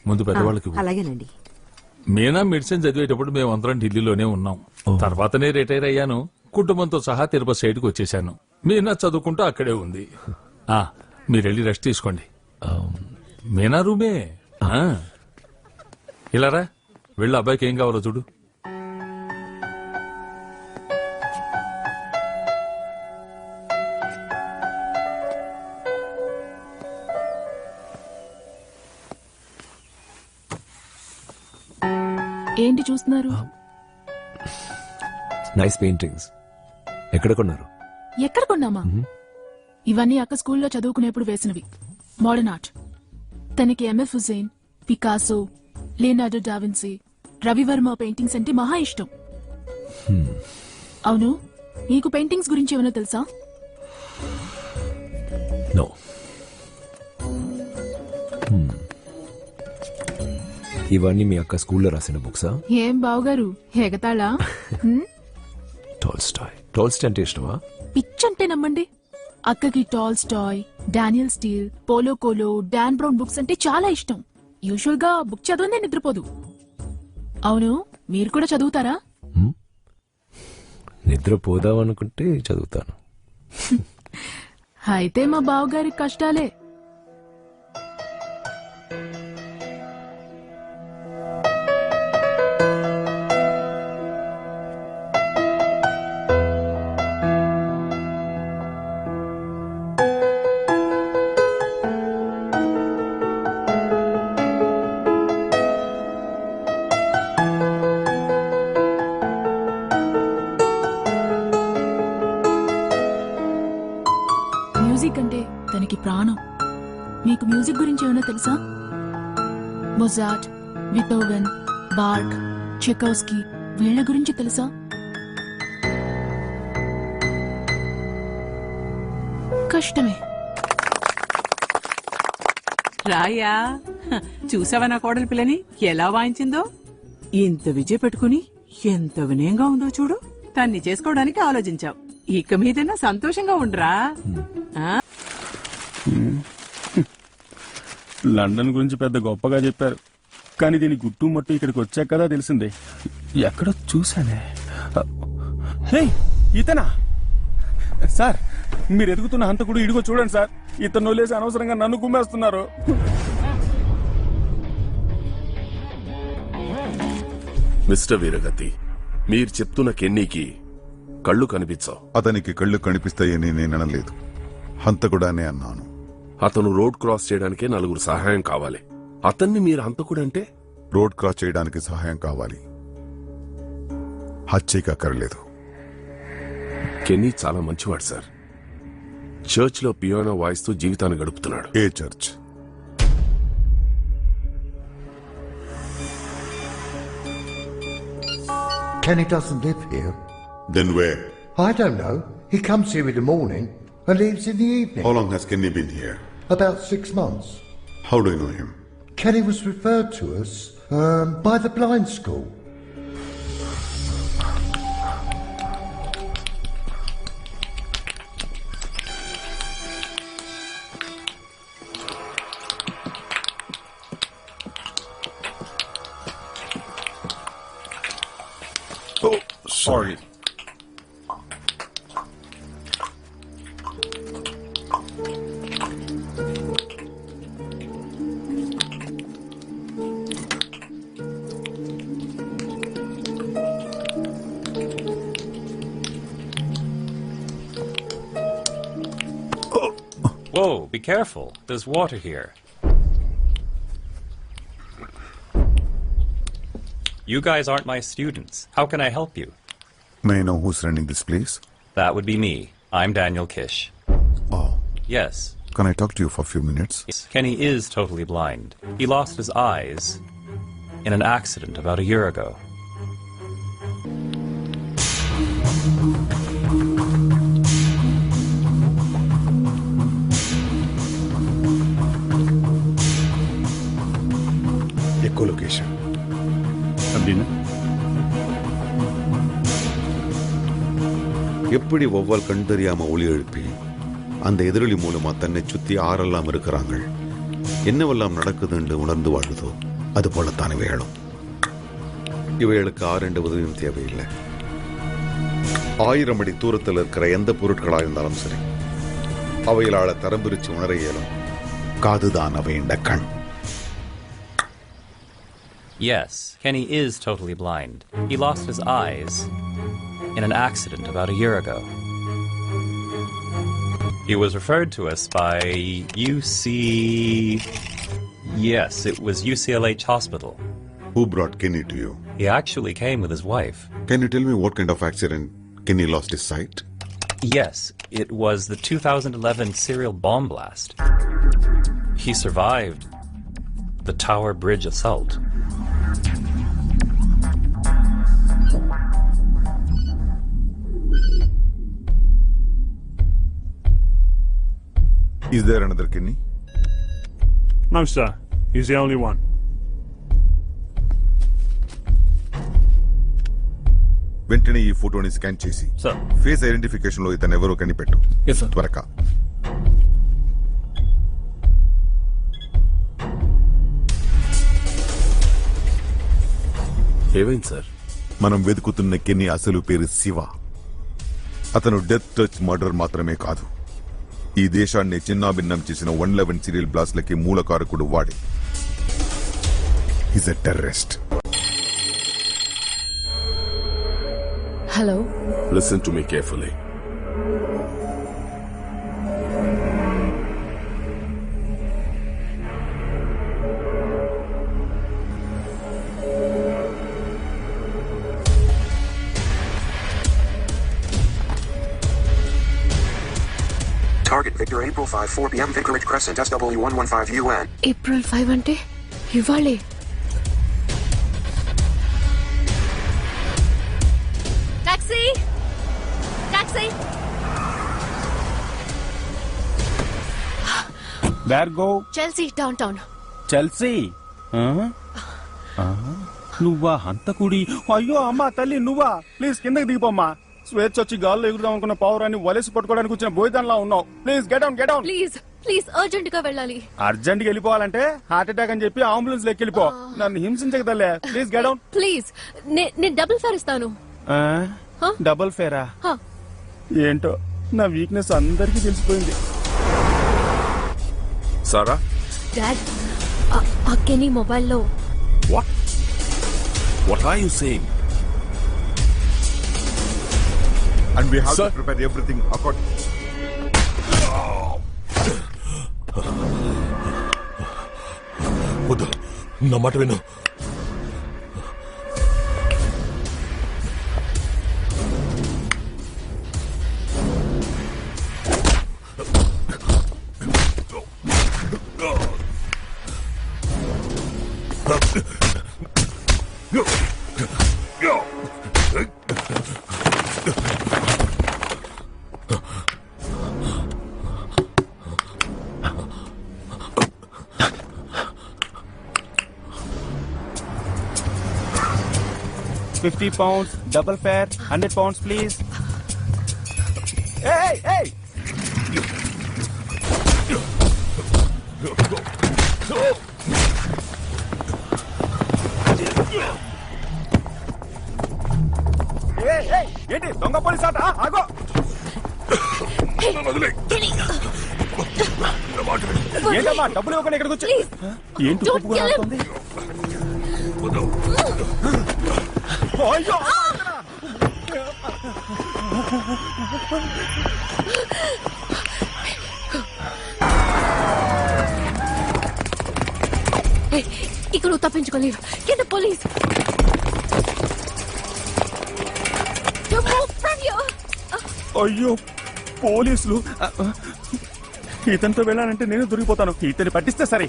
ముందు పెద్దవాళ్ళకి. అలాగేనండి. మీనా మెడిసిన్ చదివేటప్పుడు మేమందరం ఢిల్లీలోనే ఉన్నాం. తర్వాతనే రిటైర్ అయ్యాను. కుటుంబంతో సహా తిరుపతి సైడ్కి వచ్చేసాను. మీనా చదువుకుంటూ అక్కడే ఉంది. మీరెళ్ళి రెస్ట్ తీసుకోండి. మీనా రూమే. ఇలారా, వెళ్ళి అబ్బాయికి ఏం కావాలో చూడు. ఏంటి చూస్తున్నారు? Nice paintings. ఎక్కడ కొన్నారు? ఎక్కడ కొన్నామా? ఇవన్నీ అక్క స్కూల్లో చదువుకునేప్పుడు వేసినవి. Modern art. తనకి MF Husain, Picasso, Leonardo da Vinci, Ravi Varma paintings అంటే మహా ఇష్టం. అవును, నీకు పెయింటింగ్స్ గురించి ఏమైనా తెలుసా? నో. ఇవన్నీ మీ అక్క స్కూల్లో రాసిన బుక్సా? ఏం బావగారు ఎగతాళా? టాల్స్టాయ్ అంటే ఇష్టమా? పిచ్చంటే నమ్మండి. అక్కకి Tolstoy, Danielle Steel, Paulo Coelho, Dan Brown books అంటే చాలా ఇష్టం. యూజువల్ గా బుక్ చదవనే నిద్రపోదు. అవును, మీరు కూడా చదువుతారా? నిద్ర పోదామనుకుంటే చదువుతాను. అయితే మా బావగారికి కష్టాలే. మ్యూజిక్ అంటే తనకి ప్రాణం. మీకు మ్యూజిక్ గురించి ఏమైనా తెలుసా? మొజార్ట్, బీథోవెన్, బార్క్, చెకోవ్స్కీ వీళ్ళ గురించి తెలుసా? కష్టమే. రాయా, చూసావా నా కోడలి పిల్లని ఎలా వాయించిందో? ఇంత విజయ పెట్టుకుని ఎంత వినయంగా ఉందో చూడు. తన్ని చేసుకోవడానికి ఆలోచించావు. ఇక మీదైనా సంతోషంగా ఉండరా. లండన్ గురించి పెద్ద గొప్పగా చెప్పారు, కానీ దీని గుట్టు మట్టు ఇక్కడికి వచ్చాక కదా తెలిసిందే. ఎక్కడో చూసానే. ఇతనా సార్? మీరు ఎదుగుతున్న హంతకుడు ఇడిగో చూడండి సార్. ఇతను వదిలేసి అనవసరంగా నన్ను గుమ్మేస్తున్నారు. మిస్టర్ వీరగతి, మీరు చెప్తున్న కెన్నీకి కళ్ళు కనిపించవు. అతనికి కళ్ళు కనిపిస్తాయని నేను అనలేదు, హంతకుడానే అన్నాను. అతను రోడ్ క్రాస్ చేయడానికే 4 సహాయం కావాలి. అతన్ని మీరు హంతకుడంటే? రోడ్ క్రాస్ చేయడానికి సహాయం కావాలి, హత్యకి అక్కర్లేదు. కెన్నీ చాలా మంచివాడు సార్. చర్చ్ లో పియానో వాయిస్తూ జీవితాన్ని గడుపుతున్నాడు. ఏ church? Kenny doesn't live here. Then where? I don't know. He comes here in the morning and leaves in the evening. How long has Kenny been here? About 6 months. How do you know him? Kenny was referred to us by the blind school. Oh, sorry. Whoa, be careful. There's water here. You guys aren't my students. How can I help you? May I know who's running this place? That would be me. I'm Daniel Kish. Oh. Yes. Can I talk to you for a few minutes? Kenny is totally blind. He lost his eyes in an accident about a year ago. Echolocation. எப்படி ஒவ்வொரு கண் தெரியாம ஒளி எழுப்பி அந்த எதிரொலி மூலமா தன்னை சுத்தி ஆரெல்லாம் இருக்கிறாங்க, என்னவெல்லாம் நடக்குதுன்னு உணர்ந்து வாழுதோ அது போலத்தான் இவைகளும். இவைகளுக்கு ஆரெண்டு உதவியும் தேவையில்லை. 1000 அடி தூரத்தில் இருக்கிற எந்த பொருட்களாக இருந்தாலும் சரி, அவைகளால தரம் பிரிச்சு உணர இயலும். காதுதான் அவைண்ட கண். Yes, Kenny is totally blind. He lost his eyes in an accident about a year ago. He was referred to us by Yes, it was UCLH Hospital. Who brought Kenny to you? He actually came with his wife. Can you tell me what kind of accident Kenny lost his sight? Yes, it was the 2011 serial bomb blast. He survived the Tower Bridge assault. Is there another Kenny? No, sir. He's the only one. వెంటనే ఈ ఫోటోని scan చేసి face identification లో ఇతను ఎవరో కనిపెట్టు. త్వరగా. ఏమైంది sir? మనం వెతుకుతున్న కెన్నీ అసలు పేరు శివ. అతను డెత్ టచ్ మర్డర్ మాత్రమే కాదు, ఈ దేశాన్ని చిన్నాభిన్నం చేసిన 111 సీరియల్ బ్లాస్ట్లకి మూలకారకుడు వాడే. Is a terrorist. Hello, listen to me carefully. Target Victor April 5 4 p.m. Vicarage Crescent SW115 UN. April 5 అంటే ఇవాళే. Taxi taxi. Where go? Chelsea downtown. Chelsea? నువ్వా హంతకుడి? అయ్యో అమ్మా తల్లి నువ్వా? ప్లీజ్ కిందకి దిగిపోమ్మా. స్వేచ్ఛ వచ్చి గాల్లో ఎగురుదాం అనుకున్న పావురాన్ని వలసి పట్టుకోవడానికి వచ్చిన బోయిదాన్లా ఉన్నావు. Please get down, get down. Please please urgent గా వెళ్ళాలి. అర్జెంట్ గా వెళ్ళిపోవాలంటే హార్ట్ అటాక్ అని చెప్పి అంబులెన్స్ లెక్కి వెళ్ళిపో. నన్ను హింసించగదలే. Please get down. ప్లీజ్ నేను డబుల్ ఫేర్ ఇస్తాను. డబుల్ ఫేరా? ఏంటో నా వీక్నెస్ అందరికీ తెలిసిపోయింది. సారా, డాడ్, ఆ కెనీ మొబైల్లో. What are you saying? And we have to prepare everything according. వద్దు, నా మాట విను. £50, double fare, £100, please. Hey, hey! ఏంటి దొంగ పోలీస్ ఆట? ఆగో. ఏంటమ్మా డబ్బులు ఇవ్వకుండా ఇక్కడికి వచ్చి ఏంటి ఒప్పుకోవాలి? ఇక్కడ నువ్వు తప్పించుకోలేవు. కింద పోలీస్. అయ్యో పోలీసులు! ఇతనితో వెళ్ళాలంటే నేను దొరికిపోతాను. ఇతని పట్టిస్తే సరే.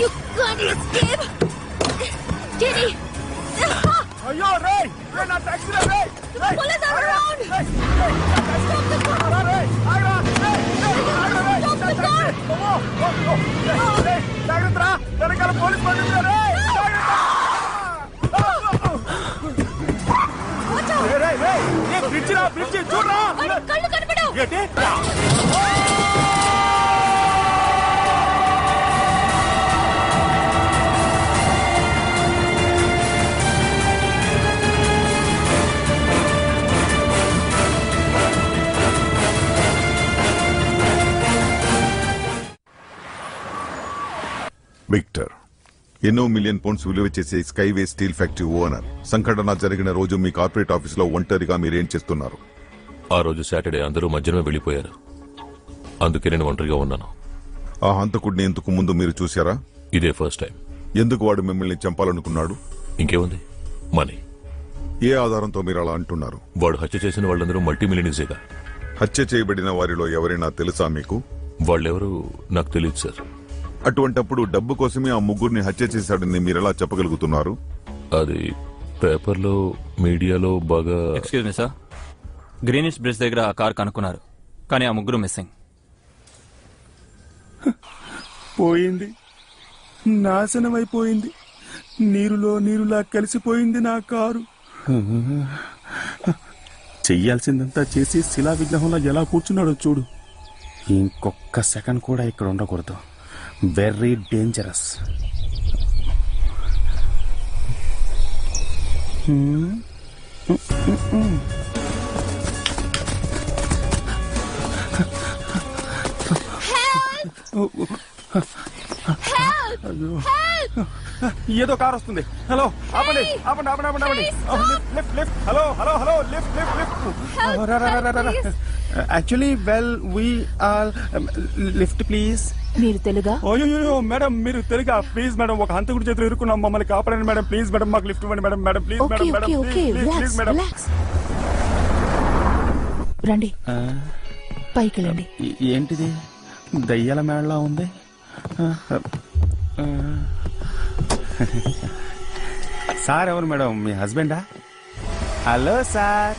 You can't escape! Jenny! అయ్యో రే! నా taxi ray! Police are around! Stop the car! Stop the car! జాగ్రత్తరా! వెనకాల పోలీస్ బండి రే! బ్రిడ్జి రా, బ్రిడ్జి చూడరా! కళ్ళు కనిపెడవు! ఏంటి? విక్టర్, ఎన్నో మిలియన్ పౌండ్స్ విలువ చేసే స్కైవే స్టీల్ ఫ్యాక్టరీ ఓనర్. సంఘటన జరిగిన రోజు మీ కార్పొరేట్ ఆఫీసులో ఒంటరిగా మీరేం చేస్తున్నారు? ఆ రోజు సాటర్డే అందరూ మధ్యాహ్నం వెళ్ళిపోయారు. అందుకే నేను ఒంటరిగా ఉన్నాను. ఆ హంతకుడిని ఇంతకు ముందు మీరు చూశారా? ఇదే ఫస్ట్ టైం. ఎందుకు వాడు మిమ్మల్ని చంపాలనుకున్నాడు? ఇంకేముంది, మనీ. ఏ ఆధారంతో మీరు అలా అంటున్నారు? వాడు హత్య చేసిన వాళ్ళందరూ మల్టీ మిలియనీర్సేగా. హత్య చేయబడిన వారిలో ఎవరైనా తెలుసా మీకు? వాళ్ళెవరూ నాకు తెలియదు సార్. అటువంటప్పుడు డబ్బు కోసమే ఆ ముగ్గురిని హత్య చేశాడని మీరెలా చెప్పగలుగుతున్నారు? అది పేపర్లో, మీడియాలో బాగా. Excuse me sir, greenish bridge దగ్గర ఆ కార్ కనుక్కున్నారు, కానీ ఆ ముగ్గురు మిస్సింగ్. పోయింది, నాశనం అయిపోయింది. నీరులో నీరులా కలిసిపోయింది నా కారు. చెయ్యాల్సిందంతా చేసి శిలా విగ్రహంలో ఎలా కూర్చున్నాడో చూడు. ఇంకొక్క సెకండ్ కూడా ఇక్కడ ఉండకూడదు. Very dangerous. ఏదో కార్ వస్తుంది. హలో, ఆపండి ఆపండి ఆపండి ఆపండి ఆపండి. Lift lift. Hello hello hello, lift lift lift. Actually well we are lift please. మీరు తెలుగా? అయ్యో మేడం, మీరు తెలుగా? ప్లీజ్ మేడం, ఒక హంతకుడి చేతులు ఇరుక్కున్నాం, మమ్మల్ని కాపాడండి మేడం. ప్లీజ్ మేడం, మాకు లిఫ్ట్ ఇవ్వండి madam. Madam please madam. Madam please madam. రండి, పైకి వెళ్ళండి. ఏంటిది దయ్యాల మేళలా ఉంది? సార్ ఎవరు మేడం? మీ హస్బెండా? Hello sir.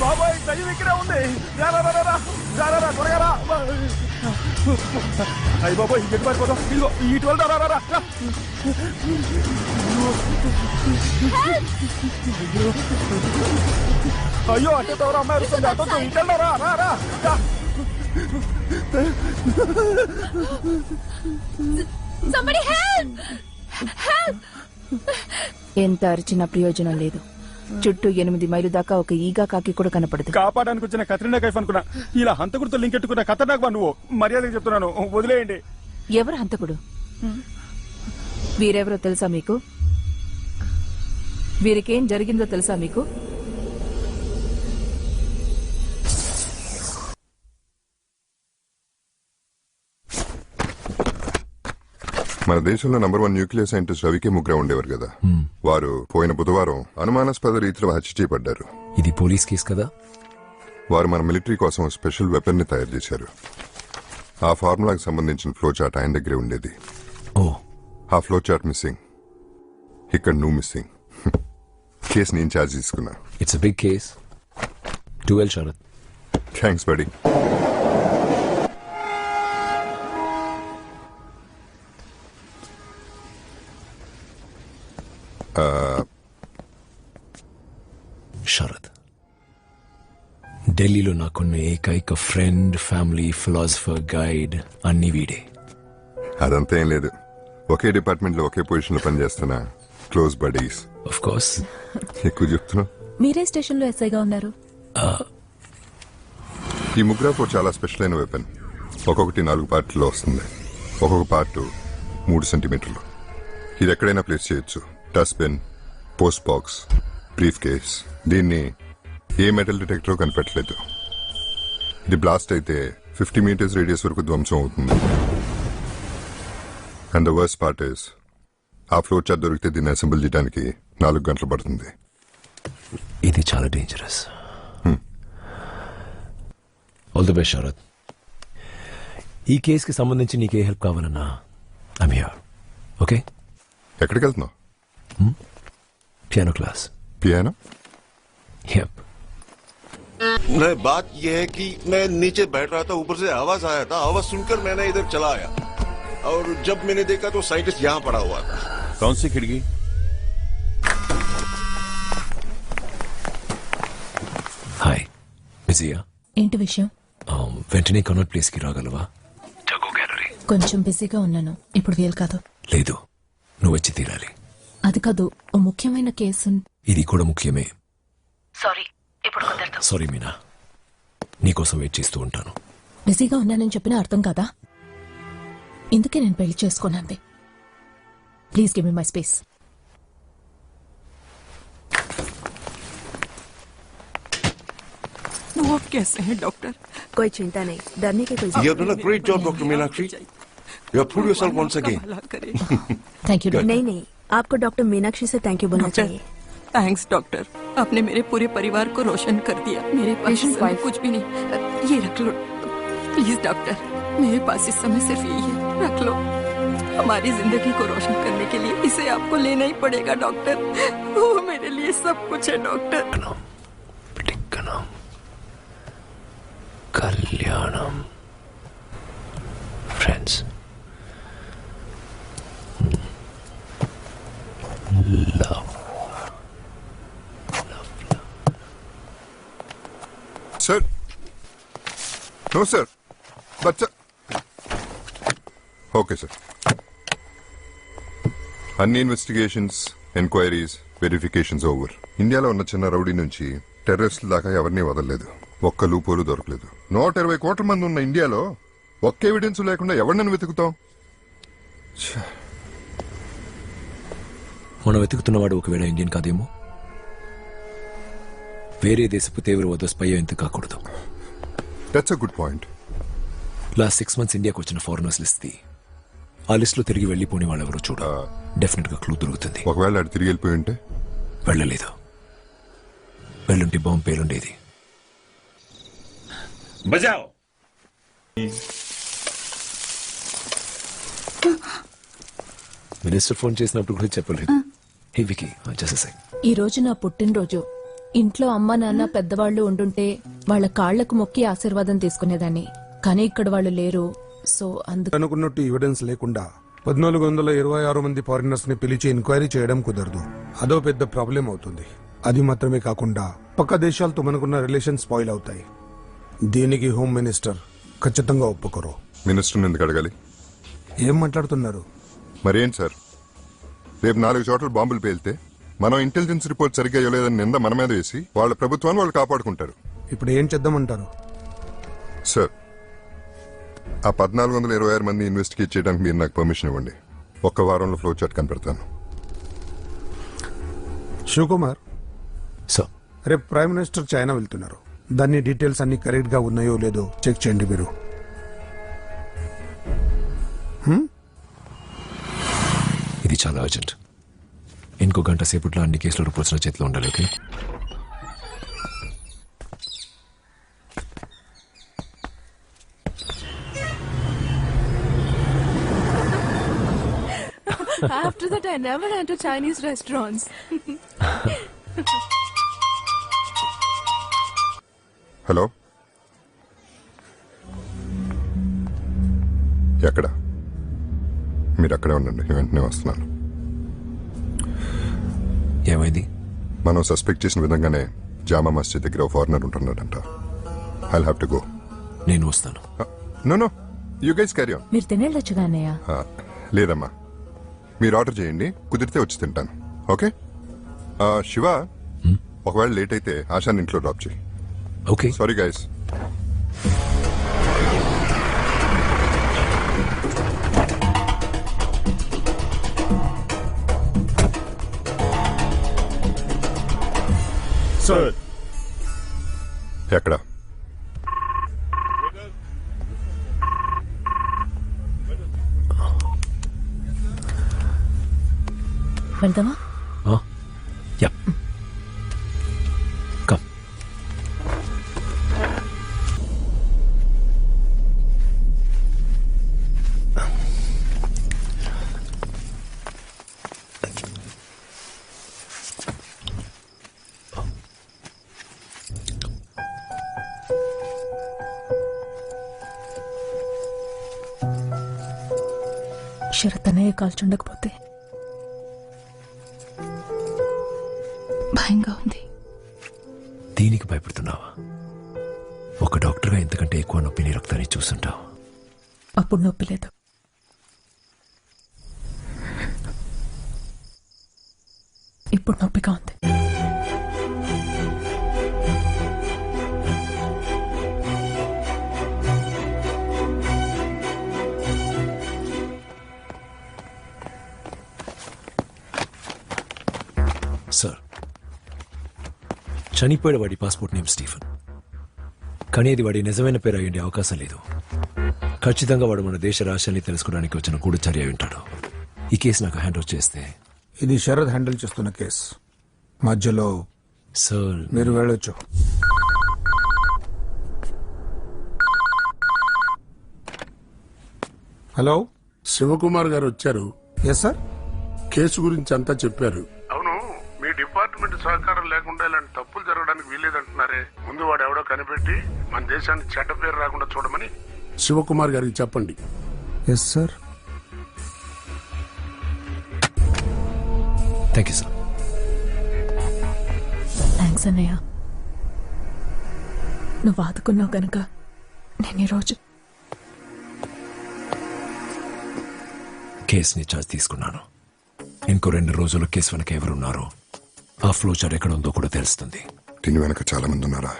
బాబాయ్, దయ్యం ఇక్కడే ఉంది. త్వరగా రా. అయ్యి బాబాయ్, ఎటు పడిపోతాం? ఇదిగో ఇటు వెళ్తా. అయ్యో, అట్టేతో అమ్మాయి వస్తుంది. అట్టతో ఇటు వెళ్తారా? రా. ఎంత అరిచినా ప్రయోజనం లేదు. చుట్టూ 8 మైలు దాకా ఒక ఈగా కాకి కూడా కనపడదు. కాపాడానికి వచ్చిన కత్రినా కైఫ్ అనుకున్నా. ఇలా హంతకుడితో లింక్ ఎట్టుకున్న ఖతర్నాక్ వా నువ్వు. మర్యాదగా చెప్తున్నాను, వదిలేయండి. ఎవరు హంతకుడు? వీరెవరో తెలుసా మీకు? వీరికేం జరిగిందో తెలుసా మీకు? మన దేశంలో నంబర్ 1 న్యూక్లియర్ సైంటిస్ట్ రవికే ముగ్గురే ఉండేవారు కదా. వారు పోయిన బుధవారం అనుమానాస్పద రీతిలో హత్య చేయబడ్డారు. ఇది పోలీస్ కేసు కదా? వారు మన మిలిటరీ కోసం స్పెషల్ వెపన్ ని తయారు చేశారు. ఆ ఫార్ములాకి సంబంధించిన ఫ్లో చార్ట్ ఆయన దగ్గరే ఉండేది. ఆ ఫ్లో చార్ట్ మిస్సింగ్. ఇక్కడ నువ్వు మిస్సింగ్. కేసు నేను ఛార్జ్ తీసుకున్నా. It's big case. Do well Sharath. Thanks buddy. Sharath, ఢిల్లీలో నాకున్న ఏకైక ఫ్రెండ్, ఫ్యామిలీ, ఫిలాసఫర్, గైడ్ అన్ని వీడే. అదంతా ఏం లేదు. ఒకే డిపార్ట్మెంట్ లో ఒకే పొజిషన్ లో పనిచేస్తున్నా క్లోజ్ బడీస్. Of course. ఎక్కువ చెప్తున్నా. మీరే స్టేషన్ లో ఎస్ఐగా ఉన్నారు. ఈ ముగ్రాఫ్ చాలా స్పెషల్ అయిన వెపన్. ఒక్కొక్కటి 4 పార్ట్లో వస్తుంది. ఒక్కొక్క పార్ట్ 3 సెంటీమీటర్లు. ఇది ఎక్కడైనా ప్లేస్ చేయొచ్చు. Dustbin, post box, brief case. దీన్ని ఏ మెటల్ డిటెక్టర్ కనిపెట్టలేదు. ఇది బ్లాస్ట్ అయితే 50 మీటర్స్ రేడియస్ వరకు ధ్వంసం అవుతుంది. And the worst part is, ఆ ఫ్లో చార్ట్ దొరికితే దీన్ని అసెంబుల్ చేయడానికి 4 గంటలు పడుతుంది. ఇది చాలా dangerous. All the best Sharath. ఈ కేసుకి సంబంధించి నీకే హెల్ప్ కావాలన్నా ఐమ్ హియర్. ఓకే? ఎక్కడికి వెళ్తున్నావు? Piano class. पियानो? यप. नहीं, बात यह है कि मैं नीचे बैठ रहा था, ऊपर से आवाज आया था. आवाज सुनकर मैंने इधर चला आया और जब मैंने देखा तो साइंटिस्ट यहाँ पड़ा हुआ था. कौन सी खिड़की? हाय, बिजिया? ఏంటి విషయం? వెంటనే కనౌట్ ప్లేస్ కి రాగలవా? కొంచెం బిజీగా ఉన్నాను, ఇప్పుడు వీలు కాదు. లేదు, నువ్వు వచ్చి తీరాలి. అది కాదు, ఓ ముఖ్యమైన కేసు. ఇది కూడా ముఖ్యమే. సారీ, ఇప్పుడు కుదరదు. సారీ మీనా, నీకోసం వెయిట్ చేస్తూ ఉంటాను. బిజీగా ఉన్నానని చెప్పినా అర్థం కాదా? ఇందుకే నేను పెళ్లి చేసుకోనంది. Please give me my space. वो आप कैसे हैं डॉक्टर? कोई चिंता नहीं, डरने की कोई You have done a great job, Dr. Meenakshi. You have proved yourself once again. Thank you. नहीं नहीं, आपको डॉक्टर मीनाक्षी से थैंक यू बोलना चाहिए. थैंक्स डॉक्टर, आपने मेरे पूरे परिवार को रोशन कर दिया. मेरे पास इस समय कुछ भी नहीं. ये रख लो प्लीज डॉक्टर, मेरे पास इस समय सिर्फ यही है, रख लो. हमारी जिंदगी को रोशन करने के लिए इसे आपको लेना ही पड़ेगा डॉक्टर. वो मेरे लिए सब कुछ है doctor. Kalyanam. Friends, love. No sir but okay sir. అన్ని ఇన్వెస్టిగేషన్స్, ఎంక్వైరీస్, వెరిఫికేషన్స్ ఓవర్. ఇండియాలో ఉన్న చిన్న రౌడీ నుంచి టెర్రరిస్టుల దాకా ఎవరిని వదలలేదు. ఒక్క లూపోలు దొరకలేదు. 120 కోట్ల మంది ఉన్న ఇండియాలో ఒక్క ఎవిడెన్స్ లేకుండా ఎవరినైనా వెతుకుతాం? మనం వెతుకుతున్నవాడు ఒకవేళ ఇండియన్ కాదేమో. వేరే దేశపు తీవ్రవాద స్పై ఎందుకు కాకూడదు? That's a good point. Last 6 months ఇండియాకి వచ్చిన ఫారినర్స్ లిస్ట్ ఆ లిస్ట్ లో తిరిగి వెళ్లిపోని వాళ్ళు ఎవరు చూడ డెఫినెట్ గా క్లూ దొరుకుతుంది. ఒకవేళ అది తిరిగి వెళ్ళిపోయి ఉంటే? వెళ్ళలేదు. వెళ్ళుంటే బాంబు పేలుండేది. బజావ్. మినిస్టర్ ఫోన్ చేసినప్పుడు కూడా చెప్పలేదు. హే వికీ, జస్ట్ సెకండ్. ఈ రోజు నా పుట్టినరోజు. ఇంట్లో అమ్మ నాన్న పెద్దవాళ్లు ఉండుంటే వాళ్ళ కాళ్లకు మొక్కి ఆశీర్వాదం తీసుకునేదాన్ని. కానీ ఇక్కడ వాళ్ళు లేరు. సో అందుకు అనుకున్నట్టు ఎవిడెన్స్ లేకుండా 1426 మంది ఫారినర్స్ ని పిలిచి ఎంక్వైరీ చేయడం కుదరదు. అదో పెద్ద ప్రాబ్లం అవుతుంది. అది మాత్రమే కాకుండా పక్క దేశాలతో మనకున్న రిలేషన్ స్పాయిల్ అవుతాయి. దీనికి హోమ్ మినిస్టర్ ఖచ్చితంగా ఒప్పుకోరు. మినిస్టర్ ఎందుకు అడగాలి? ఏం మాట్లాడుతున్నారు? మరేంటి సార్, రేపు 4 చోట్ల బాంబులు పేలితే మనం ఇంటెలిజెన్స్ రిపోర్ట్ సరిగ్గా ఇవ్వలేదని నింద మన మీద వేసి వాళ్ళ ప్రభుత్వాన్ని వాళ్ళు కాపాడుకుంటారు. ఇప్పుడు ఏం చేద్దామంటారు? సార్, ఆ 1426 మంది ఇన్వెస్టిగేట్ చేయడానికి మీరు నాకు పర్మిషన్ ఇవ్వండి. ఒక్క వారంలో ఫ్లో చార్ట్ కనిపెడతాను. శివకుమార్ సార్, రేపు ప్రైమ్ మినిస్టర్ చైనా వెళ్తున్నారు. దాన్ని డీటెయిల్స్ అన్ని కరెక్ట్ గా ఉన్నాయో లేదో చెక్ చేయండి మీరు. ఇది చాలా అర్జెంట్. ఇంకో గంట సేపట్లో అన్ని కేసుల రిపోర్ట్స్ నా చేతిలో ఉండాలి. Okay? After that, I never enter Chinese restaurants. Hello, ఎక్కడ? మీరు అక్కడే ఉండండి, వెంటనే వస్తున్నాను. ఏమైంది? మనం సస్పెక్ట్ చేసిన విధంగానే జామా మస్జిద్ దగ్గర ఫారినర్ ఉంటున్నాడంట. I'll have to go. నేను వస్తాను. No, you guys carry on. మీరు తినేళ్ళొచ్చుగా అన్నయ్య. లేదమ్మా, మీరు ఆర్డర్ చేయండి, కుదిరితే వచ్చి తింటాను. ఓకే? శివ, ఒకవేళ లేట్ అయితే ఆశాని ఇంట్లో డ్రాప్ చేయి. ఓకే. Sorry guys. సార్, ఎక్కడ? వెళ్దామా? Yeah, come. శరత్ అన్నయ్య కాల్చుండకపోతే భయంగా ఉంది. దీనికి భయపడుతున్నావా? ఒక డాక్టర్గా ఇంతకంటే ఎక్కువ నొప్పిని రక్తాన్ని చూస్తుంటావు. అప్పుడు నొప్పి లేదు. ఇప్పుడు నొప్పిగా ఉంది. సార్, చనిపోయిన వాడి పాస్పోర్ట్ నేమ్ స్టీఫెన్. కానీ అది వాడి నిజమైన పేరు అయ్యే అవకాశం లేదు. ఖచ్చితంగా వాడు మన దేశ రహస్యాన్ని తెలుసుకోవడానికి వచ్చిన గూఢచర్య అయి ఉంటాడు. ఈ కేసు నాకు హ్యాండ్ ఓవర్ చేస్తే. ఇది శరత్ హ్యాండిల్ చేస్తున్న కేసు. మధ్యలో సార్ మీరు వెళ్ళొచ్చు. హలో, శివకుమార్ గారు వచ్చారు. Yes sir. కేసు గురించి అంతా చెప్పారు. అవును, మీ డిపార్ట్మెంట్ సహకారం లేకుండా ఇలాంటి తప్పులు జరగడానికి వీలేదంటున్నారే. ముందు వాడు ఎవడో కనిపెట్టి మన దేశానికి చెడ్డ పేరు రాకుండా చూడమని శివకుమార్ గారికి చెప్పండి. Yes sir. Thank you sir. Thanks అన్నయ్య. నువ్వు ఆదుకున్నావు కనుక నేను ఈరోజు కేసుని ఛార్జ్ తీసుకున్నాను. ఇంకో 2 రోజుల్లో కేసు వెనక ఎవరున్నారో ఆ ఫ్లో చార్ట్ ఎక్కడ ఉందో కూడా తెలుస్తుంది. దీని వెనక చాలా మంది ఉన్నారా?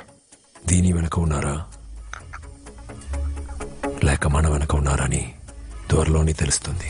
దీని వెనక ఉన్నారా లేక మన వెనక ఉన్నారా అని త్వరలోనే తెలుస్తుంది.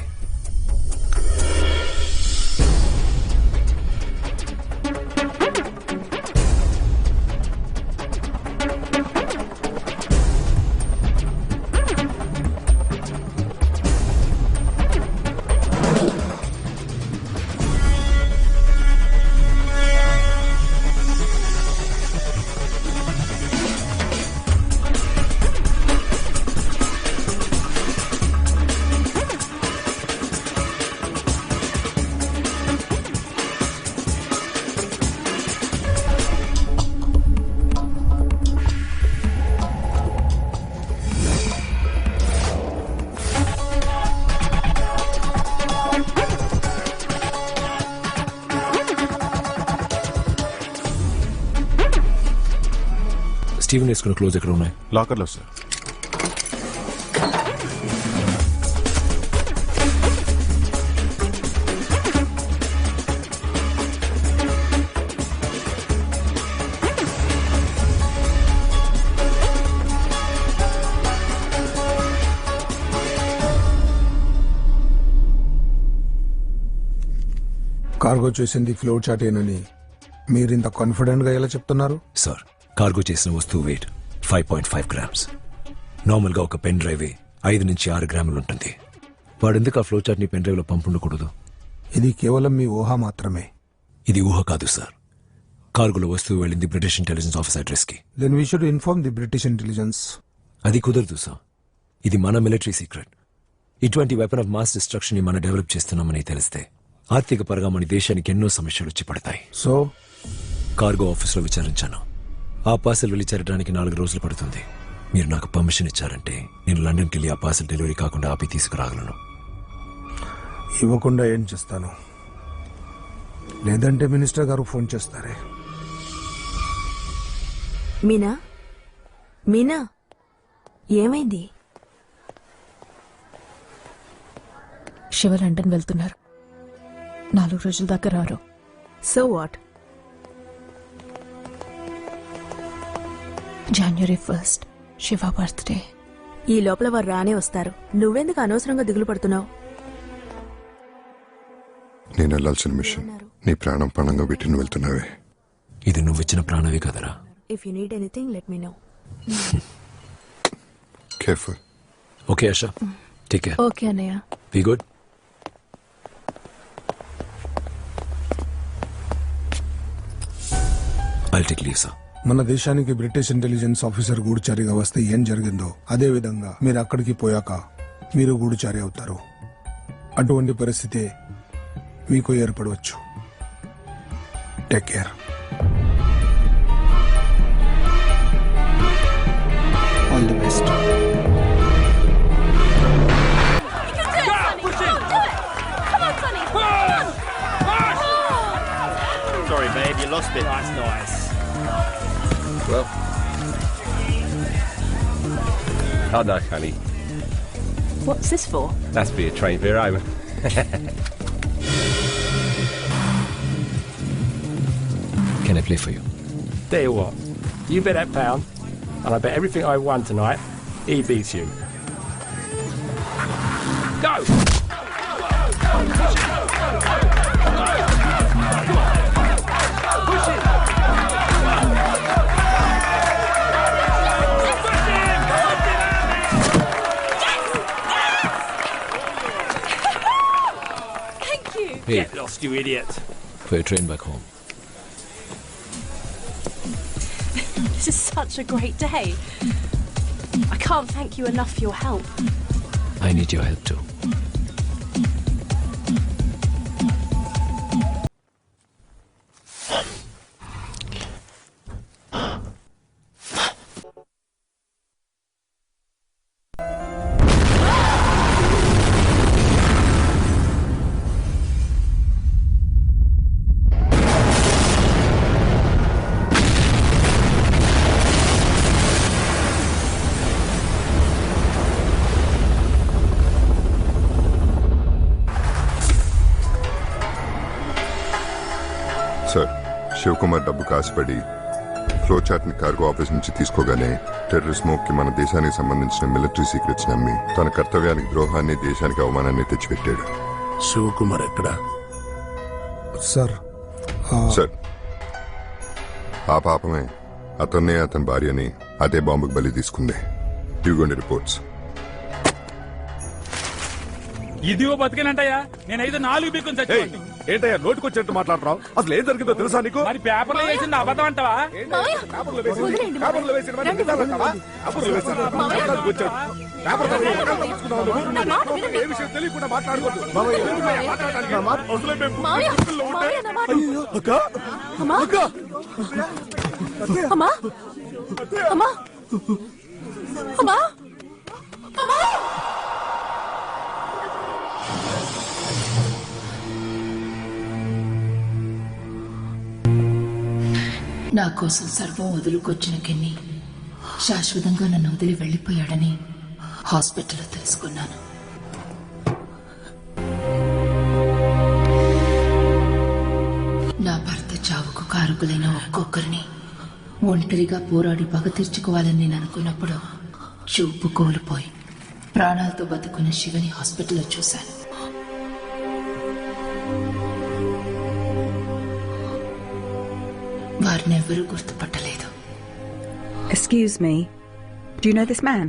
స్టీవెన్ వేసుకున్న క్లోజ్ ఎక్కడ ఉన్నాయి? లాకర్లో సార్. కార్గో చేసింది ఫ్లోర్ చాటేనని మీరు ఇంత కాన్ఫిడెంట్ గా ఎలా చెప్తున్నారు? సార్, కార్గో చేసిన వస్తువు వెయిట్ 5.5 గ్రామ్స్. నార్మల్గా ఒక పెన్ డ్రైవ్ 5 నుంచి 6 గ్రాములు ఉంటుంది. వాడెందుకు ఆ ఫ్లో చార్ట్ ని పెన్ డ్రైవ్ లో పంపుండకూడదు? ఇది కేవలం మీ ఊహ మాత్రమే. ఇది ఊహ కాదు సార్. కార్గోలో వస్తువు వెళ్ళింది బ్రిటిష్ ఇంటెలిజెన్స్ ఆఫీస్ అడ్రస్ కి. Then we should inform the British intelligence. అది కుదరదు సార్. ఇది మన మిలిటరీ సీక్రెట్. ఇటువంటి వెపన్ ఆఫ్ మాస్ డిస్ట్రక్షన్ ని మనం డెవలప్ చేస్తున్నామని తెలిస్తే ఆర్థిక పరంగా మన దేశానికి ఎన్నో సమస్యలు వచ్చి పడతాయి. సో కార్గో ఆఫీస్లో విచారించాను. ఆ పార్సల్ వెళ్ళి చేరడానికి 4 రోజులు పడుతుంది. మీరు నాకు పర్మిషన్ ఇచ్చారంటే నేను లండన్కి వెళ్ళి ఆ పార్సల్ డెలివరీ కాకుండా ఆపి తీసుకురాగలను. ఇవ్వకుండా ఏం చేస్తాను? లేదంటే మినిస్టర్ గారు ఫోన్ చేస్తారే. మీనా, మీనా, ఏమైంది? శివ లండన్ వెళ్తున్నారు. 4 రోజుల దాకా రారు. So what? January 1st Shiva birthday. ఈ లోపల వారు రానే వస్తారు. నువ్వెందుకు అనవసరంగా దిగులు పడుతున్నావు? నేను వెళ్లాల్సిన మిషన్ నీ ప్రాణం పణంగా పెట్టి నువ్వు వెళ్తున్నావే. ఇది నువ్విచ్చిన ప్రాణమే కదరా. If you need anything let me know. Careful. Okay Asha, take care. Okay అన్నయ్య. Be good. I'll take leave, sir. మన దేశానికి బ్రిటిష్ ఇంటెలిజెన్స్ ఆఫీసర్ గూడుచారిగా వస్తే ఏం జరిగిందో అదే విధంగా మీరు అక్కడికి పోయాక మీరు గూడుచారి అవుతారు. అటువంటి పరిస్థితి మీకు ఏర్పడవచ్చు. Take care. All the best. Sorry, babe, you lost it. That's nice. Well. Oh no, honey. What's this for? That's for your train beer home. Can I play for you? Tell you what, you bet that pound, and I bet everything I won tonight, he beats you. Go! Hey. Get lost, you idiot. For your train back home. This is such a great day. I can't thank you enough for your help. I need your help too. Sir, Shivakumar డబ్బు కాసిపడి flow chart ని cargo office నుంచి తీసుకోగానే terrorist smoke కి మన దేశానికి సంబంధించిన military secrets నమ్మి తన కర్తవ్యానికి ద్రోహాన్ని, దేశానికి అవమానాన్ని తెచ్చిపెట్టాడు. శివకుమార్ ఎక్కడ? సార్ సార్, ఆ పాపమే అతన్నే అతని భార్యని అదే బాంబుకి బలి తీసుకుంది. ఇవ్వండి రిపోర్ట్స్. ఇదిగో బతికేనంటయ్యా, నేనైతే 4 బీకుని చచ్చి. ఏంటయ్యా నోటికొచ్చినట్టు మాట్లాడుతున్నావు? అసలు ఏం జరిగిందో తెలుసా నీకు? మరి పేపర్లో వేసింది అబద్ధం అంటావా? ఏ విషయం తెలియకుండా మాట్లాడుకోవద్దు. నా కోసం సర్వం వదులుకొచ్చిన కెన్ని శాశ్వతంగా నన్ను వదిలి వెళ్ళిపోయాడని హాస్పిటల్లో తెలుసుకున్నాను. నా భర్త చావుకు కారకులైన ఒక్కొక్కరిని ఒంటరిగా పోరాడి పగ తీర్చుకోవాలని నేను అనుకున్నప్పుడు చూపు కోల్పోయి ప్రాణాలతో బతుకున్న శివని హాస్పిటల్లో చూశాను. వారినెవ్వరూ గుర్తుపట్టలేదు. Excuse me, do you know this man?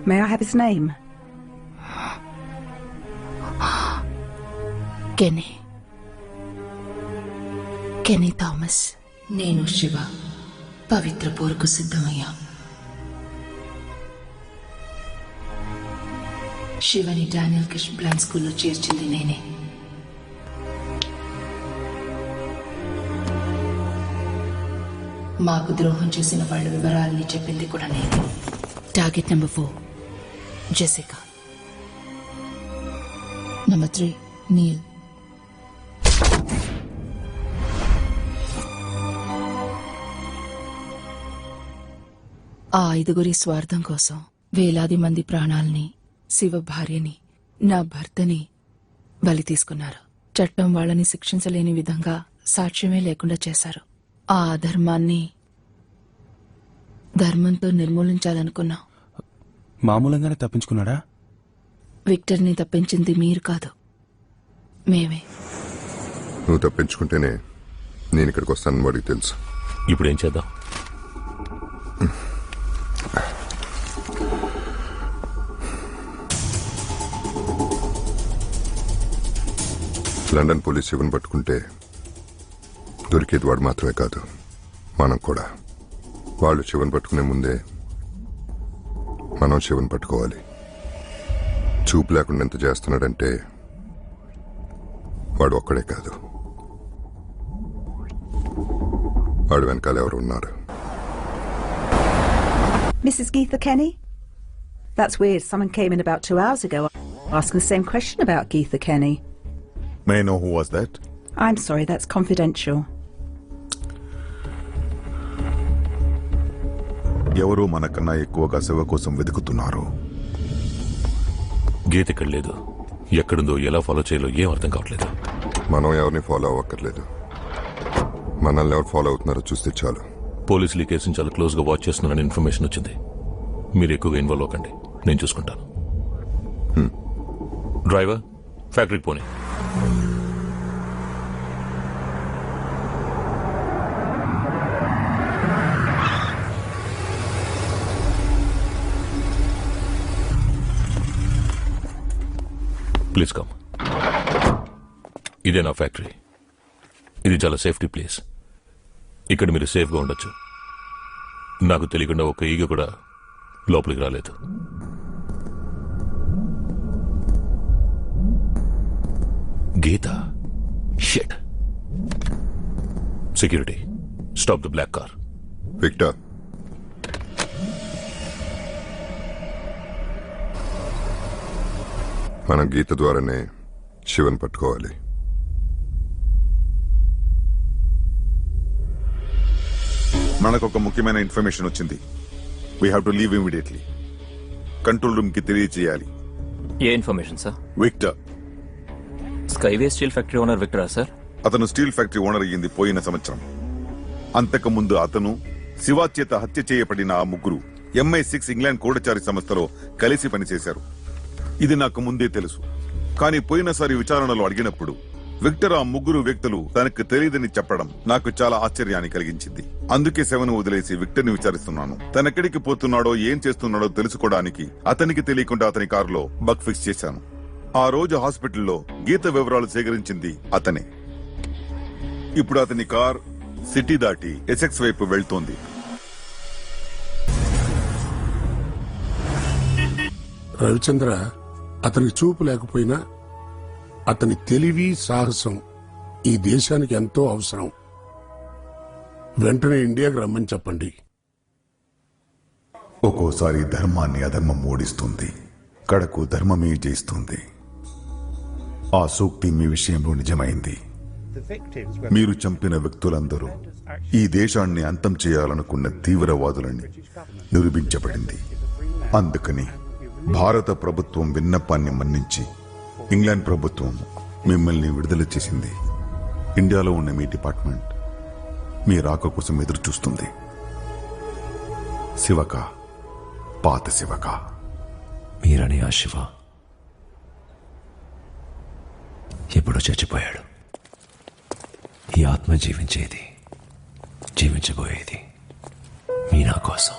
May I have his name? Kenny Thomas. నేను శివ పవిత్ర పోరుకు సిద్ధమయ్యా. శివని డానియల్ కిషన్ ప్లాన్ స్కూల్లో చేర్చింది నేనే. మాకు ద్రోహం చేసిన వాళ్ళ వివరాలని చెప్పింది కూడా నేనే. Target number 4 Jessica, number 3 Neil, ఆ 5గురి స్వార్థం కోసం వేలాది మంది ప్రాణాల్ని, శివ భార్యని, నా భర్తని బలి తీసుకున్నారు. చట్టం వాళ్ళని శిక్షించలేని విధంగా సాక్ష్యమే లేకుండా చేశారు. ఆ అధర్మాన్ని ధర్మంతో నిర్మూలించాలనుకున్నాం. మామూలుగానే తప్పించుకున్నాడా? విక్టర్ని తప్పించింది మీరు కాదు, మేమే. నువ్వు తప్పించుకుంటేనే నేను ఇక్కడికి వస్తానని వాడికి తెలుసు. ఇప్పుడు ఏం చేద్దాం? లండన్ పోలీస్ శివన్ పట్టుకుంటే దొరికేది వాడు మాత్రమే కాదు, మనం కూడా. వాళ్ళు శివన్ పట్టుకునే ముందే మనం శివన్ పట్టుకోవాలి. చూపు లేకుండా ఎంత చేస్తున్నాడంటే వాడు ఒక్కడే కాదు, వాడు వెనకాల ఎవరు ఉన్నారు. Mrs. Geetha Kenny? That's weird. Someone came in about 2 hours ago asking the same question about Geetha Kenny. May I know who was that? I'm sorry, that's confidential. ఎవరో మనకన్నా ఎక్కువగా శివ కోసం వెతుకుతున్నారు. గీత ఇక్కడ లేదు. ఎక్కడుందో, ఎలా ఫాలో చేయాలో ఏం అర్థం కావట్లేదు. మనం ఎవరిని ఫాలో అవ్వక్కర్లేదు, మనల్ని ఎవరు ఫాలో అవుతున్నారో చూస్తే చాలు. పోలీసులు ఈ కేసుని చాలా క్లోజ్ గా వాచ్ చేస్తున్నారని ఇన్ఫర్మేషన్ వచ్చింది. మీరు ఎక్కువగా ఇన్వాల్వ్ అవ్వకండి, నేను చూసుకుంటాను. డ్రైవర్, ఫ్యాక్టరీకి పోనీ. Please come. ఇదే నా ఫ్యాక్టరీ. ఇది చాలా సేఫ్టీ ప్లేస్. ఇక్కడ మీరు సేఫ్గా ఉండొచ్చు. నాకు తెలియకుండా ఒక ఈగ కూడా లోపలికి రాలేదు. Geetha, shit. Security, stop the black car. Victor, మనం గీత ద్వారానే శివన్ పట్టుకోవాలి. మనకొక ముఖ్యమైన ఇన్ఫర్మేషన్ వచ్చింది. We have to leave immediately. Control room కి తెలియజేయాలి. ఏ information sir? Victor, Skyway steel factory owner విక్టరా సార్? అతను స్టీల్ ఫ్యాక్టరీ ఓనర్ అయ్యింది పోయిన సంవత్సరం. అంతకు ముందు అతను శివ చేత హత్య చేయబడిన ఆ ముగ్గురు MI6 ఇంగ్లాండ్ గూఢచారి సంస్థలో కలిసి పనిచేశారు. ఇది నాకు ముందే తెలుసు. కానీ పోయినసారి విచారణలో అడిగినప్పుడు విక్టర్ ఆ ముగ్గురు వ్యక్తులు తనకు తెలియదని చెప్పడం నాకు చాలా ఆశ్చర్యాన్ని కలిగించింది. అందుకే శవను వదిలేసి విక్టర్ ని విచారిస్తున్నాను. తనెక్కడికి పోతున్నాడో ఏం చేస్తున్నాడో తెలుసుకోవడానికి అతనికి తెలియకుండా అతని కారులో బగ్ ఫిక్స్ చేశాను. ఆ రోజు హాస్పిటల్లో గీత వివరాలు సేకరించింది అతనే. ఇప్పుడు అతని కార్ సిటీ దాటి ఎసెక్స్ వైపు వెళ్తోంది. రవిచంద్ర, అతనికి చూపు లేకపోయినా అతని తెలివి సాహసం ఈ దేశానికి ఎంతో అవసరం. వెంటనే ఇండియాకి రమ్మని చెప్పండి. ఒక్కోసారి ధర్మాన్ని అధర్మం ఓడిస్తుంది, కడకు ధర్మమే జయిస్తుంది. ఆ సూక్తి మీ విషయంలో నిజమైంది. మీరు చంపిన వ్యక్తులందరూ ఈ దేశాన్ని అంతం చేయాలనుకున్న తీవ్రవాదులని నిరూపించబడింది. అందుకని భారత ప్రభుత్వం విన్నపాన్ని మన్నించి ఇంగ్లాండ్ ప్రభుత్వం మిమ్మల్ని విడుదల చేసింది. ఇండియాలో ఉన్న మీ డిపార్ట్మెంట్ మీ రాక కోసం ఎదురు చూస్తుంది. శివక, పాత శివక. మీరని ఆ శివ ఎప్పుడో చచ్చిపోయాడు. ఈ ఆత్మ జీవించేది, జీవించబోయేది మీనా కోసం.